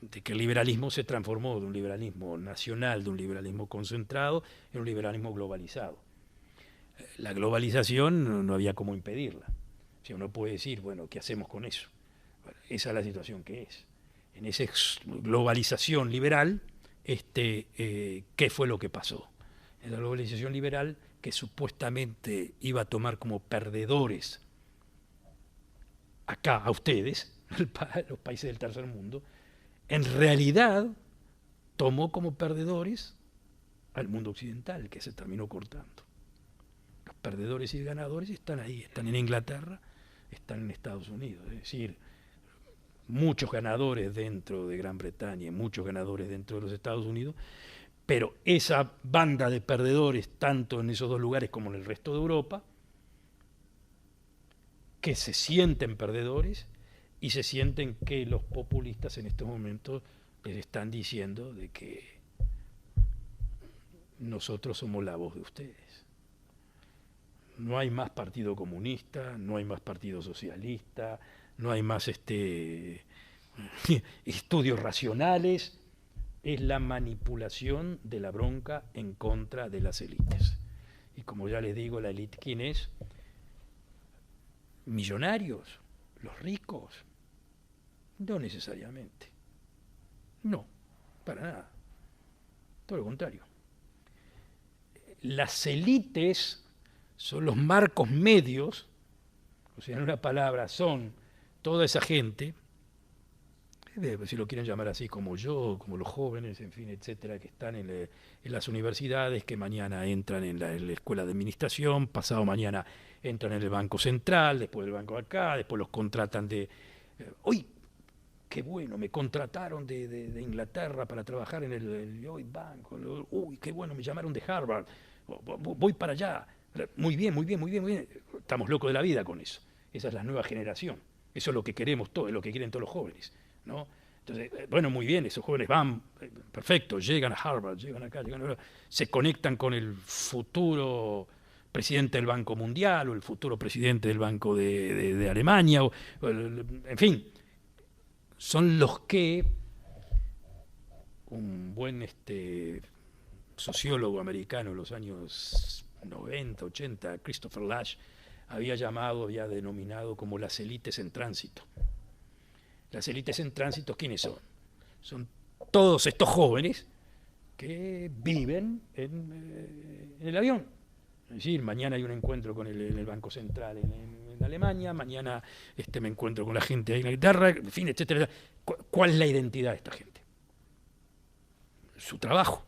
de que el liberalismo se transformó de un liberalismo nacional, de un liberalismo concentrado, en un liberalismo globalizado. La globalización no había cómo impedirla. O sea, uno puede decir, bueno, ¿qué hacemos con eso? Bueno, esa es la situación que es. En esa globalización liberal, ¿qué fue lo que pasó? En la globalización liberal, que supuestamente iba a tomar como perdedores acá a ustedes, los países del tercer mundo, en realidad tomó como perdedores al mundo occidental, que se terminó cortando. Los perdedores y ganadores están ahí, están en Inglaterra, están en Estados Unidos. Es decir, muchos ganadores dentro de Gran Bretaña, muchos ganadores dentro de los Estados Unidos, pero esa banda de perdedores, tanto en esos dos lugares como en el resto de Europa, que se sienten perdedores y se sienten que los populistas en estos momentos les están diciendo de que nosotros somos la voz de ustedes. No hay más partido comunista, no hay más partido socialista, no hay más estudios racionales. Es la manipulación de la bronca en contra de las élites. Y como ya les digo, la élite, ¿quién es? Millonarios, los ricos. No necesariamente. No, para nada. Todo lo contrario. Las élites son los marcos medios, o sea, en una palabra, son toda esa gente, si lo quieren llamar así, como yo, como los jóvenes, en fin, etcétera, que están en las universidades, que mañana entran en la escuela de administración, pasado mañana entran en el Banco Central, después del Banco de acá, después los contratan uy, qué bueno, me contrataron de Inglaterra para trabajar en el Lloyd Bank, uy, qué bueno, me llamaron de Harvard, voy para allá, muy bien, muy bien, muy bien, muy bien. Estamos locos de la vida con eso. Esa es la nueva generación, eso es lo que queremos todos, es lo que quieren todos los jóvenes, ¿no? Entonces, bueno, muy bien, esos jóvenes van, perfecto, llegan a Harvard, llegan acá, se conectan con el futuro presidente del Banco Mundial o el futuro presidente del Banco de Alemania, en fin, son los que un buen sociólogo americano en los años 90, 80, Christopher Lasch, había denominado como las élites en tránsito. Las élites en tránsito, ¿quiénes son? Son todos estos jóvenes que viven en el avión. Es decir, mañana hay un encuentro con el Banco Central en Alemania, mañana me encuentro con la gente ahí en Inglaterra, en fin, etcétera. ¿Cuál es la identidad de esta gente? Su trabajo.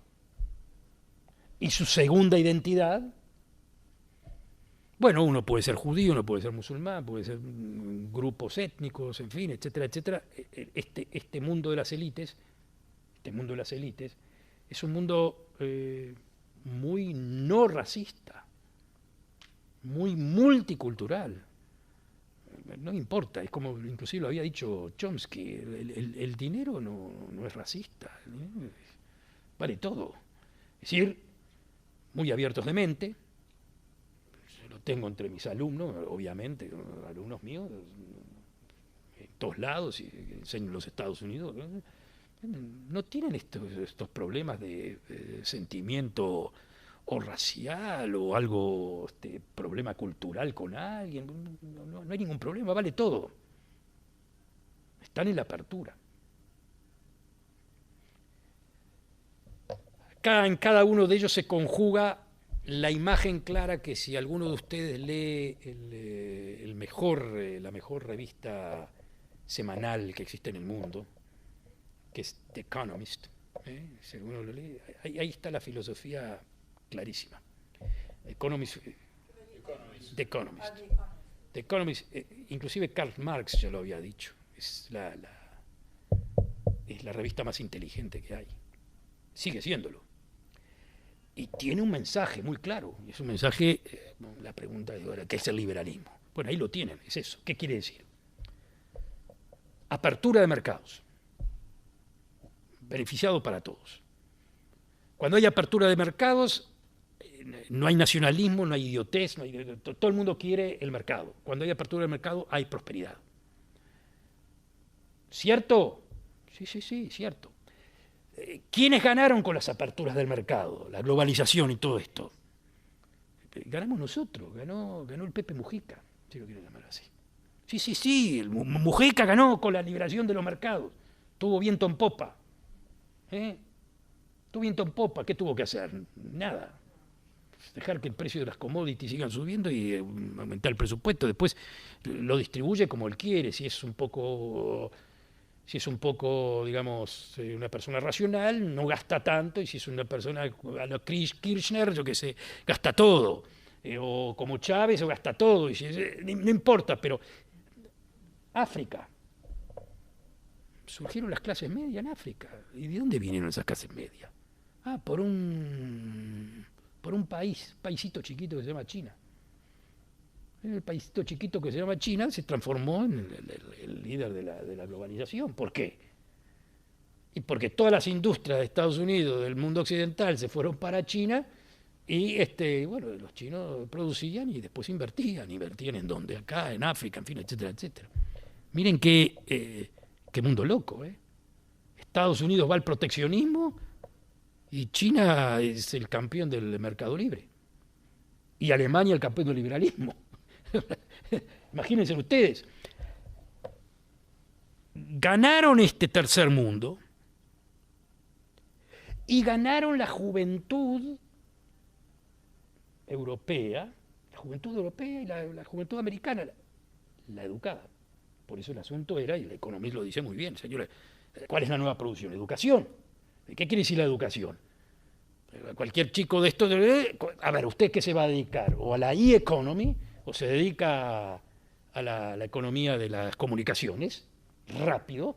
Y su segunda identidad, bueno, uno puede ser judío, uno puede ser musulmán, puede ser grupos étnicos, en fin, etcétera, etcétera. Este mundo de las élites, es un mundo muy no racista. muy multicultural. No importa, es como inclusive lo había dicho Chomsky, el dinero no es racista, vale todo. Es decir, muy abiertos de mente, lo tengo entre mis alumnos, obviamente, alumnos míos, en todos lados, y enseño en los Estados Unidos, no tienen estos problemas de sentimiento o racial o algo, problema cultural con alguien, no hay ningún problema, vale todo. Están en la apertura. En cada uno de ellos se conjuga la imagen clara que si alguno de ustedes lee la mejor revista semanal que existe en el mundo, que es The Economist, si alguno lo lee, ahí está la filosofía clarísima. The Economist. The Economist, inclusive Karl Marx ya lo había dicho, es la revista más inteligente que hay. Sigue siéndolo. Y tiene un mensaje muy claro. Es un mensaje, la pregunta es ahora, ¿qué es el liberalismo? Bueno, ahí lo tienen, es eso. ¿Qué quiere decir? Apertura de mercados. Beneficiado para todos. Cuando hay apertura de mercados, no hay nacionalismo, no hay idiotez, todo el mundo quiere el mercado. Cuando hay apertura de mercado, hay prosperidad. ¿Cierto? Sí, cierto. ¿Quiénes ganaron con las aperturas del mercado, la globalización y todo esto? Ganamos nosotros, ganó el Pepe Mujica, si lo quieren llamar así. Sí, Mujica ganó con la liberación de los mercados, tuvo viento en popa. Tuvo viento en popa, ¿qué tuvo que hacer? Nada. Dejar que el precio de las commodities sigan subiendo y aumentar el presupuesto, después lo distribuye como él quiere, si es un poco, digamos, una persona racional, no gasta tanto, y si es una persona a lo Kirchner, yo qué sé, gasta todo, o como Chávez, o gasta todo, y no importa, pero África, surgieron las clases medias en África, ¿y de dónde vinieron esas clases medias? Por un paísito chiquito que se llama China. El paísito chiquito que se llama China se transformó en el líder de la globalización. ¿Por qué? Y porque todas las industrias de Estados Unidos, del mundo occidental, se fueron para China y los chinos producían y después invertían en dónde, acá, en África, en fin, etcétera, etcétera. Miren qué mundo loco, ¿eh? Estados Unidos va al proteccionismo y China es el campeón del mercado libre. Y Alemania el campeón del liberalismo. Imagínense ustedes. Ganaron este tercer mundo y ganaron la juventud europea y la juventud americana, la educada. Por eso el asunto era, y el economista lo dice muy bien, señores, ¿cuál es la nueva producción? Educación. ¿Qué quiere decir la educación? Cualquier chico de estos, a ver, ¿usted qué se va a dedicar? ¿O a la e-economy? ¿O se dedica a la economía de las comunicaciones? Rápido.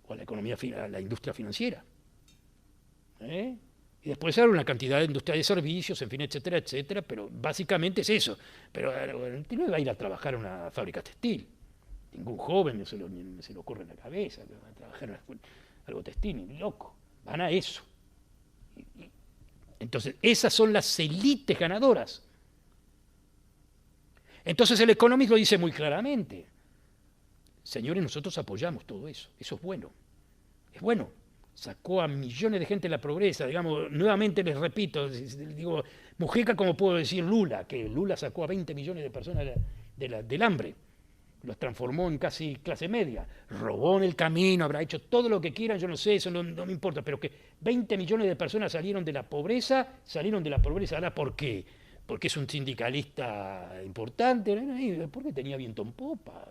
¿O a la industria financiera? Y después hay una cantidad de industria de servicios, en fin, etcétera, etcétera, pero básicamente es eso. Pero no va a ir a trabajar en una fábrica textil. Ningún joven se le ocurre en la cabeza que va a trabajar en algo textil, ni loco. Van a eso. Entonces, esas son las élites ganadoras. Entonces el Economist lo dice muy claramente. Señores, nosotros apoyamos todo eso. Eso es bueno. Es bueno. Sacó a millones de gente de la pobreza. Digamos, nuevamente les repito, digo, Mujica, como puedo decir Lula, que Lula sacó a 20 millones de personas del hambre. Los transformó en casi clase media. Robó en el camino, habrá hecho todo lo que quieran, yo no sé, eso no me importa, pero que 20 millones de personas salieron de la pobreza. ¿Ahora por qué? Porque es un sindicalista importante, ¿no? Porque tenía viento en popa,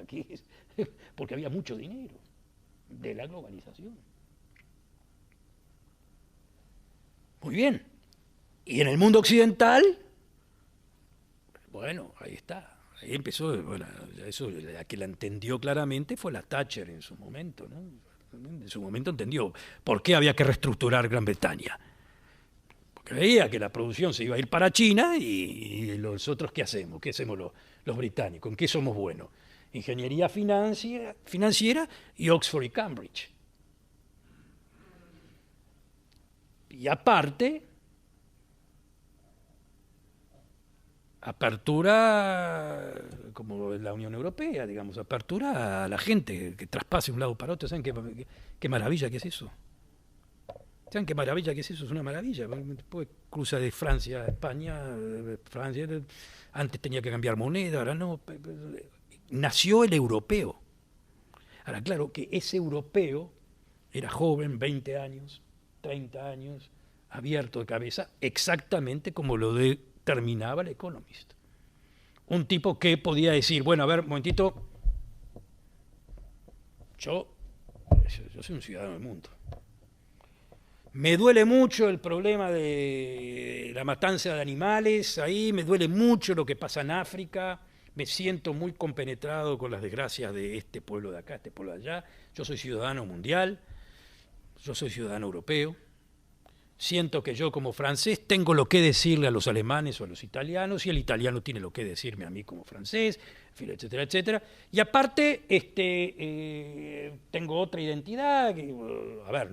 porque había mucho dinero de la globalización. Muy bien. Y en el mundo occidental, bueno, ahí está. Ahí empezó, eso, la que la entendió claramente fue la Thatcher en su momento, ¿no? En su momento entendió por qué había que reestructurar Gran Bretaña. Creía que la producción se iba a ir para China y los otros, ¿qué hacemos? ¿Qué hacemos los británicos? ¿En qué somos buenos? Ingeniería financiera y Oxford y Cambridge. Y aparte, apertura, como la Unión Europea, digamos, apertura a la gente, que traspase de un lado para otro. ¿Saben qué maravilla que es eso? ¿Saben qué maravilla que es eso? Es una maravilla. Después cruza de Francia a España, Francia, antes tenía que cambiar moneda, ahora no. Nació el europeo. Ahora, claro que ese europeo era joven, 20 años, 30 años, abierto de cabeza, exactamente como lo determinaba el Economist. Un tipo que podía decir, bueno, a ver, un momentito, yo soy un ciudadano del mundo. Me duele mucho el problema de la matanza de animales, ahí me duele mucho lo que pasa en África, me siento muy compenetrado con las desgracias de este pueblo de acá, este pueblo de allá. Yo soy ciudadano mundial, yo soy ciudadano europeo. Siento que yo como francés tengo lo que decirle a los alemanes o a los italianos y el italiano tiene lo que decirme a mí como francés, etcétera, etcétera. Y aparte, tengo otra identidad. A ver,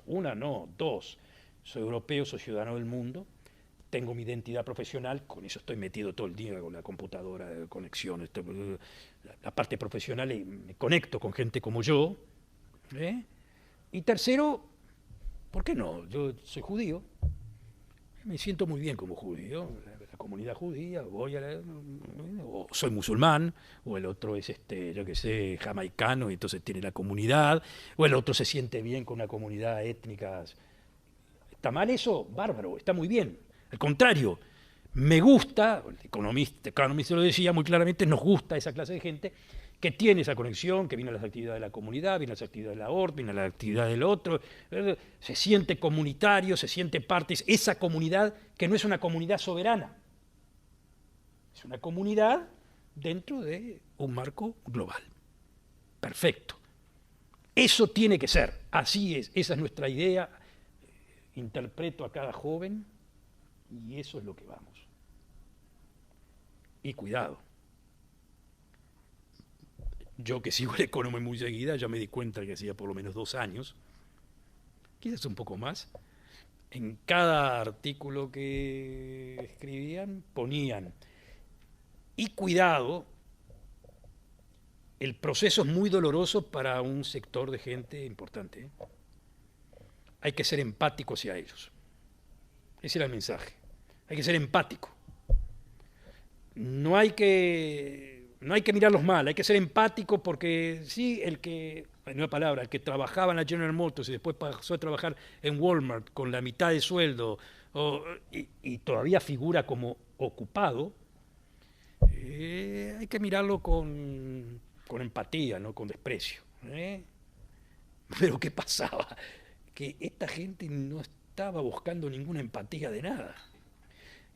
una no, dos. Soy europeo, soy ciudadano del mundo. Tengo mi identidad profesional, con eso estoy metido todo el día con la computadora, conexión, la parte profesional, y me conecto con gente como yo. Y tercero, ¿por qué no? Yo soy judío, me siento muy bien como judío, la comunidad judía, o soy musulmán, o el otro es, yo qué sé, jamaicano, y entonces tiene la comunidad, o el otro se siente bien con una comunidad étnica. ¿Está mal eso? Bárbaro, está muy bien. Al contrario, me gusta, el Economist lo decía muy claramente, nos gusta esa clase de gente que tiene esa conexión, que viene a las actividades de la comunidad, viene a las actividades de la ORT, viene a la actividad del otro, se siente comunitario, se siente parte, esa comunidad que no es una comunidad soberana, es una comunidad dentro de un marco global. Perfecto. Eso tiene que ser, así es, esa es nuestra idea, interpreto a cada joven y eso es lo que vamos. Y cuidado. Yo que sigo el Economist muy seguida, ya me di cuenta que hacía por lo menos 2 años, quizás un poco más, en cada artículo que escribían ponían, y cuidado, el proceso es muy doloroso para un sector de gente importante. Hay que ser empático hacia ellos. Ese era el mensaje. Hay que ser empático. No hay que mirarlos mal, hay que ser empático porque sí, el que trabajaba en la General Motors y después pasó a trabajar en Walmart con la mitad de sueldo y todavía figura como ocupado, hay que mirarlo con empatía, no con desprecio. Pero ¿qué pasaba? Que esta gente no estaba buscando ninguna empatía de nada.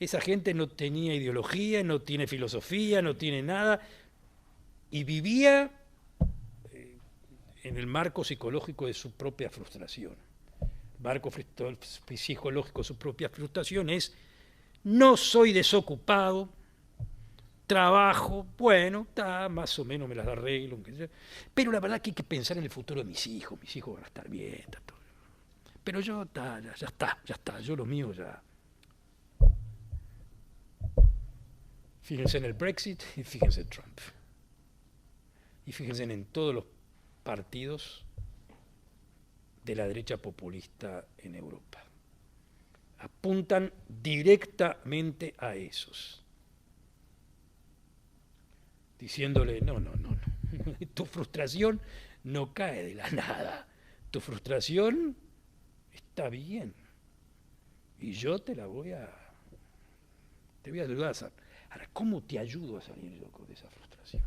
Esa gente no tenía ideología, no tiene filosofía, no tiene nada, y vivía en el marco psicológico de su propia frustración. El marco psicológico de su propia frustración es: no soy desocupado, trabajo, bueno, más o menos me las arreglo, pero la verdad que hay que pensar en el futuro de mis hijos van a estar bien, pero yo, ya está, yo lo mío ya. Fíjense en el Brexit y fíjense en Trump. Y fíjense en todos los partidos de la derecha populista en Europa. Apuntan directamente a esos. Diciéndole, no, tu frustración no cae de la nada. Tu frustración está bien. Y yo te voy a ayudar a salir. Ahora, ¿cómo te ayudo a salir yo de esa frustración?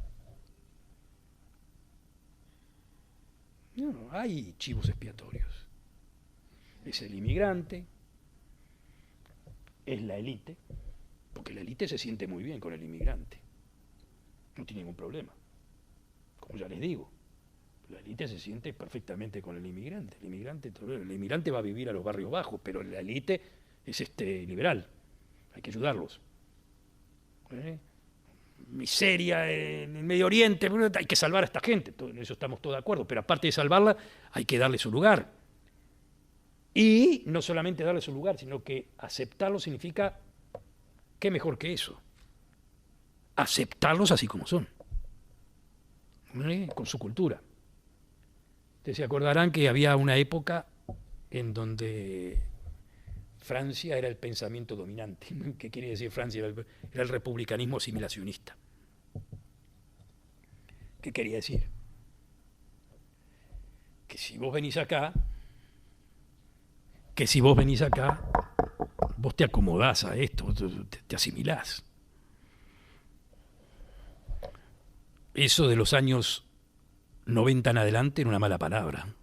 No, hay chivos expiatorios. Es el inmigrante, es la élite, porque la élite se siente muy bien con el inmigrante. No tiene ningún problema. Como ya les digo, la élite se siente perfectamente con el inmigrante. El inmigrante va a vivir a los barrios bajos, pero la élite es liberal, hay que ayudarlos. Miseria en el Medio Oriente, hay que salvar a esta gente, en eso estamos todos de acuerdo, pero aparte de salvarla, hay que darle su lugar. Y no solamente darle su lugar, sino que aceptarlo significa, ¿qué mejor que eso? Aceptarlos así como son, con su cultura. Ustedes se acordarán que había una época en donde Francia era el pensamiento dominante. ¿Qué quiere decir Francia? Era el republicanismo asimilacionista. ¿Qué quería decir? Que si vos venís acá, vos te acomodás a esto, te asimilás. Eso de los años 90 en adelante era una mala palabra.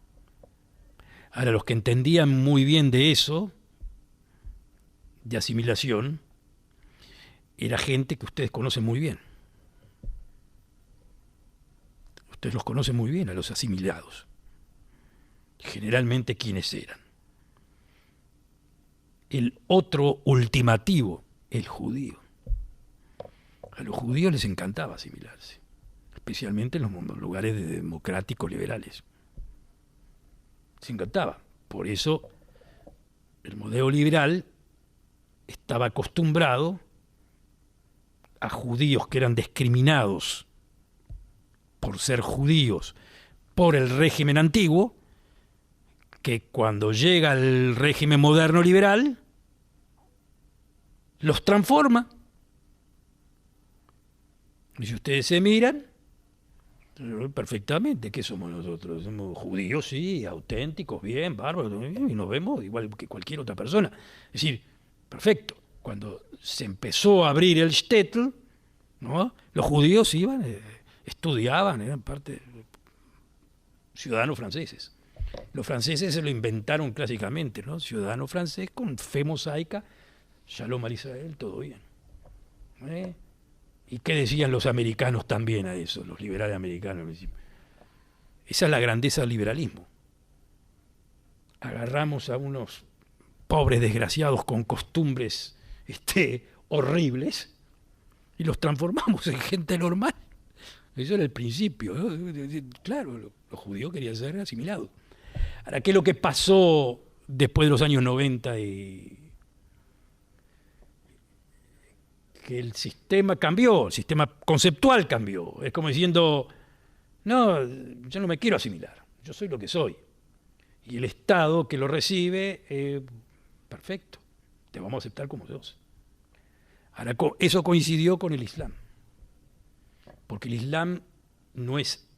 Ahora, los que entendían muy bien de eso, de asimilación, era gente que ustedes conocen muy bien. Ustedes los conocen muy bien a los asimilados. Generalmente, ¿quiénes eran? El otro ultimativo, el judío. A los judíos les encantaba asimilarse, especialmente en los lugares democráticos liberales. Les encantaba. Por eso el modelo liberal estaba acostumbrado a judíos que eran discriminados por ser judíos por el régimen antiguo, que cuando llega el régimen moderno liberal, los transforma. Y si ustedes se miran, perfectamente, ¿qué somos nosotros? Somos judíos, sí, auténticos, bien, bárbaros, y nos vemos igual que cualquier otra persona. Es decir, perfecto. Cuando se empezó a abrir el shtetl, ¿no?, los judíos iban, estudiaban, eran parte ciudadanos franceses. Los franceses se lo inventaron clásicamente, ¿no? Ciudadano francés con fe mosaica, Shalom al Israel, todo bien. ¿Y qué decían los americanos también a eso, los liberales americanos? Esa es la grandeza del liberalismo. Agarramos a unos pobres desgraciados con costumbres horribles y los transformamos en gente normal. Eso era el principio, ¿no? Claro, los judíos querían ser asimilados. Ahora, ¿qué es lo que pasó después de los años 90 y que el sistema cambió, el sistema conceptual cambió? Es como diciendo, no, yo no me quiero asimilar, yo soy lo que soy. Y el Estado que lo recibe, perfecto, te vamos a aceptar como sos. Ahora, eso coincidió con el Islam, porque el Islam no es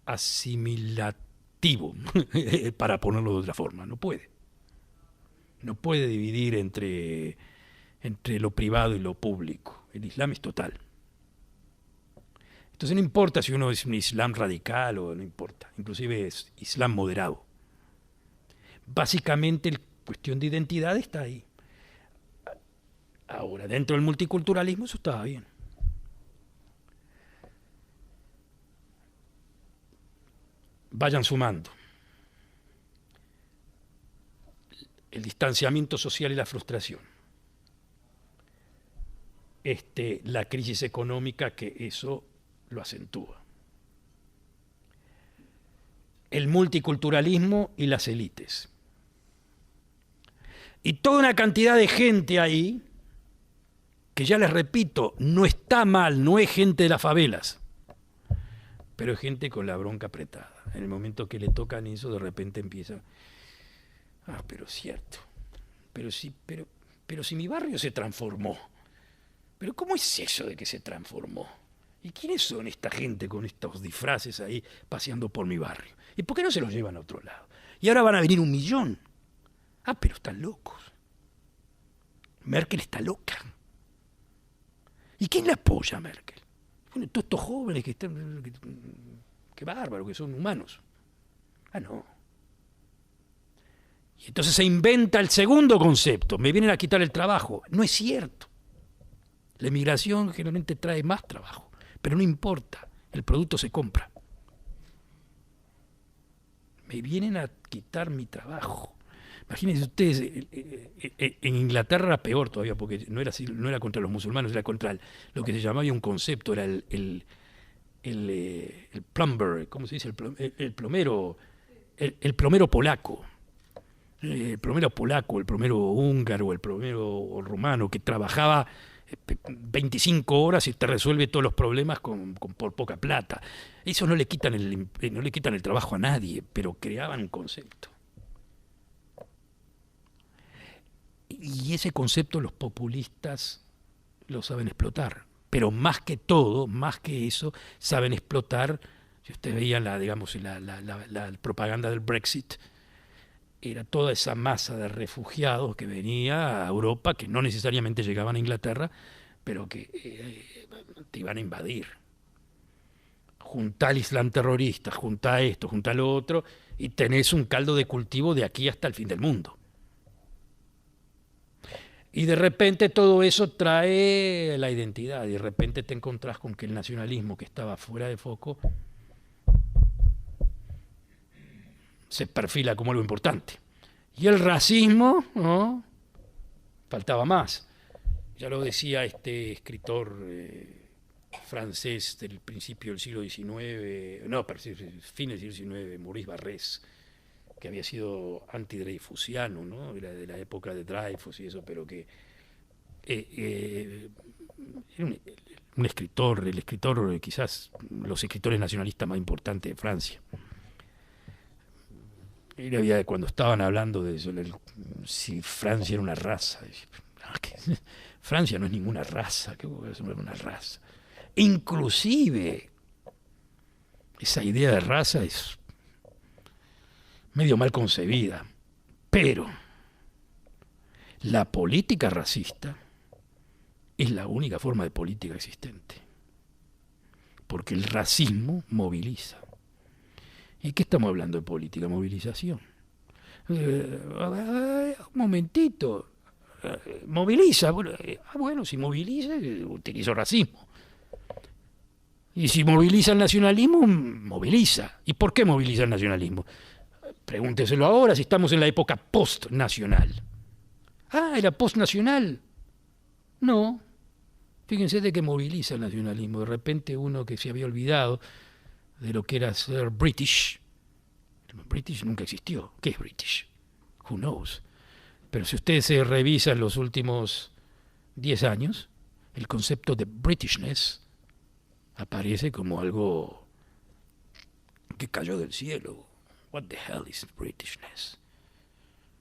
asimilativo, para ponerlo de otra forma, no puede. No puede dividir entre lo privado y lo público. El Islam es total. Entonces no importa si uno es un Islam radical o no importa, inclusive es Islam moderado. Básicamente la cuestión de identidad está ahí. Ahora, dentro del multiculturalismo eso estaba bien. Vayan sumando. El distanciamiento social y la frustración. La crisis económica que eso lo acentúa. El multiculturalismo y las élites. Y toda una cantidad de gente ahí, que ya les repito, no está mal, no es gente de las favelas, pero es gente con la bronca apretada. En el momento que le tocan eso, de repente empieza, pero es cierto, pero si mi barrio se transformó, pero ¿cómo es eso de que se transformó? ¿Y quiénes son esta gente con estos disfraces ahí paseando por mi barrio? ¿Y por qué no se los llevan a otro lado? Y ahora van a venir 1 millón. Pero están locos. Merkel está loca. ¿Y quién la apoya a Merkel? Bueno, todos estos jóvenes que están, qué bárbaro, que son humanos. No. Y entonces se inventa el segundo concepto, me vienen a quitar el trabajo. No es cierto. La emigración generalmente trae más trabajo, pero no importa, el producto se compra. Me vienen a quitar mi trabajo, Imagínense ustedes, en Inglaterra era peor todavía, porque no era contra los musulmanes, era contra lo que se llamaba, había un concepto, era el plumber, ¿cómo se dice? El plomero, el plomero polaco. El plomero polaco, el plomero húngaro, el plomero rumano, que trabajaba 25 horas y te resuelve todos los problemas por poca plata. Eso no le quitan el trabajo a nadie, pero creaban un concepto. Y ese concepto los populistas lo saben explotar. Pero más que todo, más que eso, saben explotar. Si ustedes veían la propaganda del Brexit, era toda esa masa de refugiados que venía a Europa, que no necesariamente llegaban a Inglaterra, pero que te iban a invadir. Juntá al Islam terrorista, juntá esto, juntá lo otro, y tenés un caldo de cultivo de aquí hasta el fin del mundo. Y de repente todo eso trae la identidad, y de repente te encontrás con que el nacionalismo que estaba fuera de foco se perfila como algo importante. Y el racismo, ¿no? Faltaba más. Ya lo decía este escritor francés del principio del siglo XIX, no, fines del siglo XIX, Maurice Barrès, que había sido anti-dreyfusiano, ¿no? Era de la época de Dreyfus y eso, pero que era un escritor, el escritor, quizás los escritores nacionalistas más importantes de Francia. Cuando estaban hablando de eso, si Francia era una raza, Francia no es ninguna raza, ¿qué es una raza? Inclusive esa idea de raza es medio mal concebida, pero la política racista es la única forma de política existente, porque el racismo moviliza. ¿Y qué estamos hablando de política? Movilización. Un momentito. Moviliza. Bueno, si moviliza, utilizo racismo. Y si moviliza el nacionalismo, moviliza. ¿Y por qué moviliza el nacionalismo? Pregúnteselo ahora, si estamos en la época post-nacional. ¿Era post-nacional? No. Fíjense de que moviliza el nacionalismo. De repente uno que se había olvidado de lo que era ser British. British nunca existió. ¿Qué es British? Who knows? Pero si ustedes se revisan los últimos 10 años, el concepto de Britishness aparece como algo que cayó del cielo. What the hell is Britishness?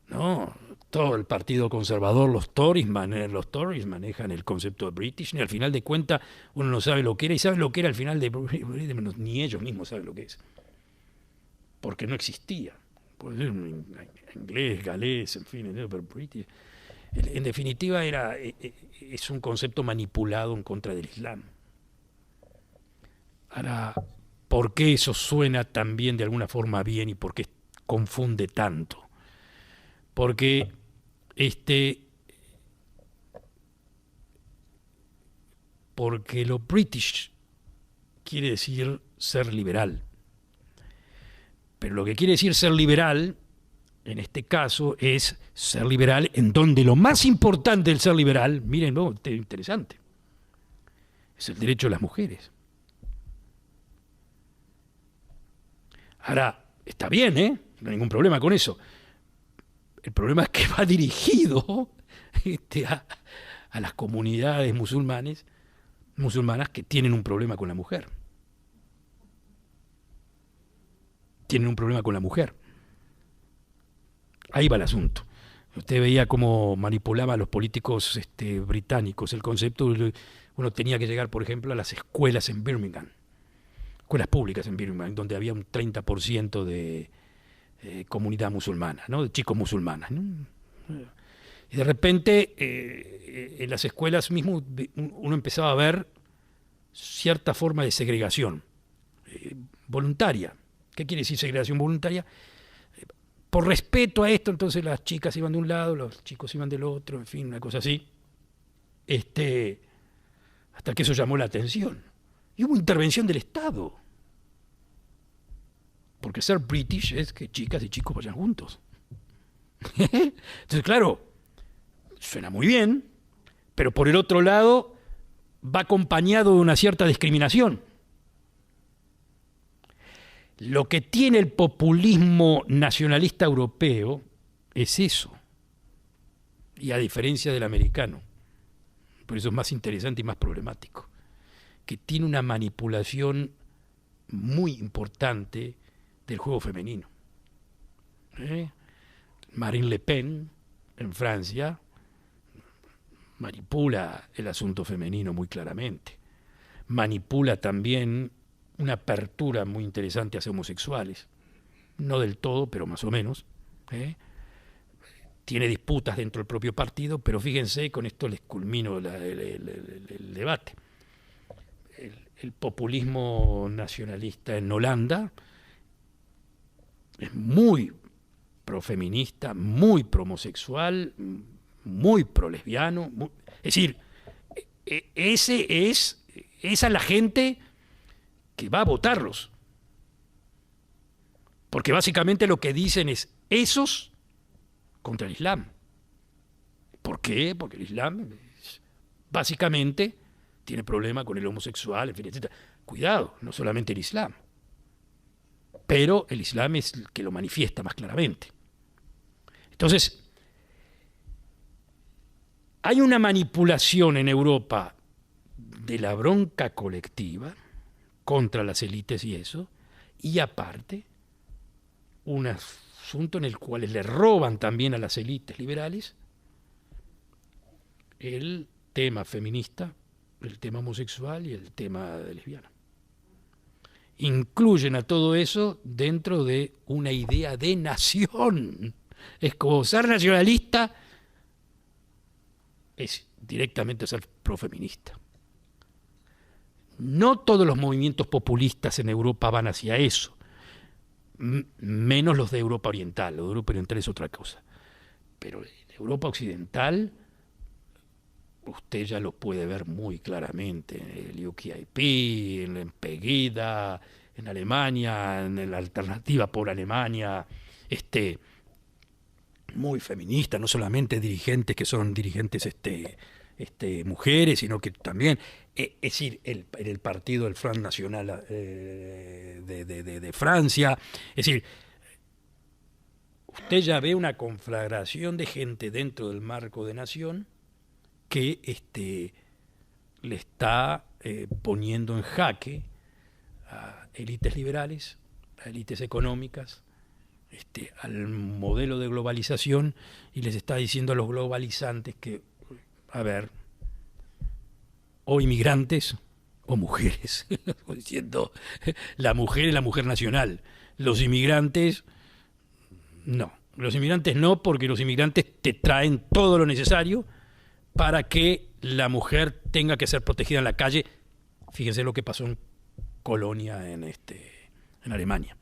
No, todo el partido conservador, los Tories manejan el concepto de British, y al final de cuentas uno no sabe lo que era, y sabe lo que era al final ni ellos mismos saben lo que es, porque no existía. Puede ser inglés, galés, en fin, pero British, en definitiva es un concepto manipulado en contra del Islam. Ahora, ¿por qué eso suena también de alguna forma bien y por qué confunde tanto? Porque lo British quiere decir ser liberal. Pero lo que quiere decir ser liberal, en este caso, es ser liberal en donde lo más importante del ser liberal, miren, no, interesante, es el derecho de las mujeres. Ahora, está bien, ¿eh? No hay ningún problema con eso. El problema es que va dirigido a las comunidades musulmanas que tienen un problema con la mujer. Tienen un problema con la mujer. Ahí va el asunto. Usted veía cómo manipulaban a los políticos británicos el concepto. Uno tenía que llegar, por ejemplo, a las escuelas en Birmingham, escuelas públicas en Birmingham, donde había un 30% de comunidad musulmana, ¿no? De chicos musulmanas, ¿no? Y de repente en las escuelas mismo uno empezaba a ver cierta forma de segregación voluntaria. ¿Qué quiere decir segregación voluntaria? Por respeto a esto, entonces las chicas iban de un lado, los chicos iban del otro, en fin, una cosa así. Hasta que eso llamó la atención. Y hubo intervención del Estado. Porque ser British es que chicas y chicos vayan juntos. Entonces, claro, suena muy bien, pero por el otro lado va acompañado de una cierta discriminación. Lo que tiene el populismo nacionalista europeo es eso, y a diferencia del americano, por eso es más interesante y más problemático, que tiene una manipulación muy importante del juego femenino. Marine Le Pen, en Francia, manipula el asunto femenino muy claramente. Manipula también una apertura muy interesante hacia homosexuales. No del todo, pero más o menos. Tiene disputas dentro del propio partido, pero fíjense, con esto les culmino el debate. El populismo nacionalista en Holanda es muy profeminista, muy promosexual, muy prolesbiano. Es decir, esa es la gente que va a votarlos. Porque básicamente lo que dicen es esos contra el Islam. ¿Por qué? Porque el Islam básicamente tiene problema con el homosexual, en fin, etc. Cuidado, no solamente el Islam, pero el Islam es el que lo manifiesta más claramente. Entonces, hay una manipulación en Europa de la bronca colectiva contra las élites y eso, y aparte, un asunto en el cual le roban también a las élites liberales el tema feminista, el tema homosexual y el tema lesbiano. Incluyen a todo eso dentro de una idea de nación. Es como ser nacionalista es directamente ser profeminista. No todos los movimientos populistas en Europa van hacia eso, menos los de Europa Oriental. Lo de Europa Oriental es otra cosa. Pero en Europa Occidental usted ya lo puede ver muy claramente en el UKIP, en Pegida, en Alemania, en la Alternativa por Alemania, muy feminista, no solamente dirigentes que son dirigentes mujeres, sino que también, es decir, en el partido del Front National de Francia, es decir, usted ya ve una conflagración de gente dentro del marco de nación que le está poniendo en jaque a élites liberales, a élites económicas, al modelo de globalización, y les está diciendo a los globalizantes que, a ver, o inmigrantes o mujeres, diciendo, la mujer es la mujer nacional, los inmigrantes no, porque los inmigrantes te traen todo lo necesario para que la mujer tenga que ser protegida en la calle. Fíjense lo que pasó en Colonia, en Alemania.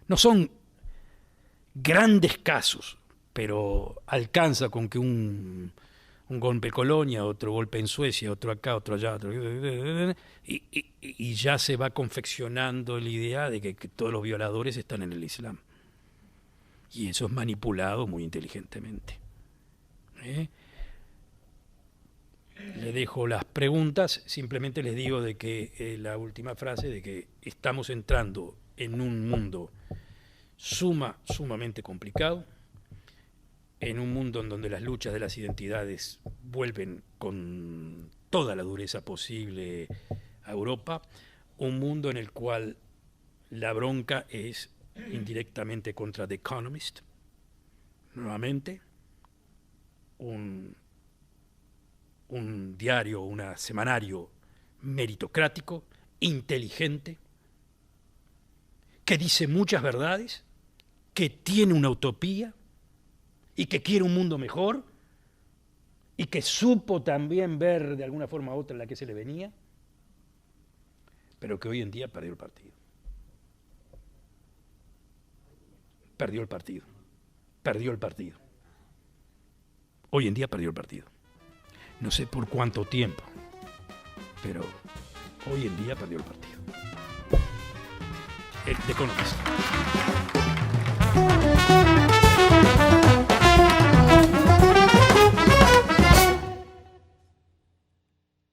No son grandes casos, pero alcanza con que un golpe en Colonia, otro golpe en Suecia, otro acá, otro allá, otro, y ya se va confeccionando la idea de que todos los violadores están en el Islam. Y eso es manipulado muy inteligentemente. Le dejo las preguntas, simplemente les digo de que la última frase de que estamos entrando en un mundo sumamente complicado, en un mundo en donde las luchas de las identidades vuelven con toda la dureza posible a Europa, un mundo en el cual la bronca es indirectamente contra The Economist, nuevamente, un diario, un semanario meritocrático, inteligente, que dice muchas verdades, que tiene una utopía y que quiere un mundo mejor y que supo también ver de alguna forma u otra la que se le venía, pero que hoy en día perdió el partido. Perdió el partido. Hoy en día perdió el partido. No sé por cuánto tiempo, pero hoy en día perdió el partido. The Economist.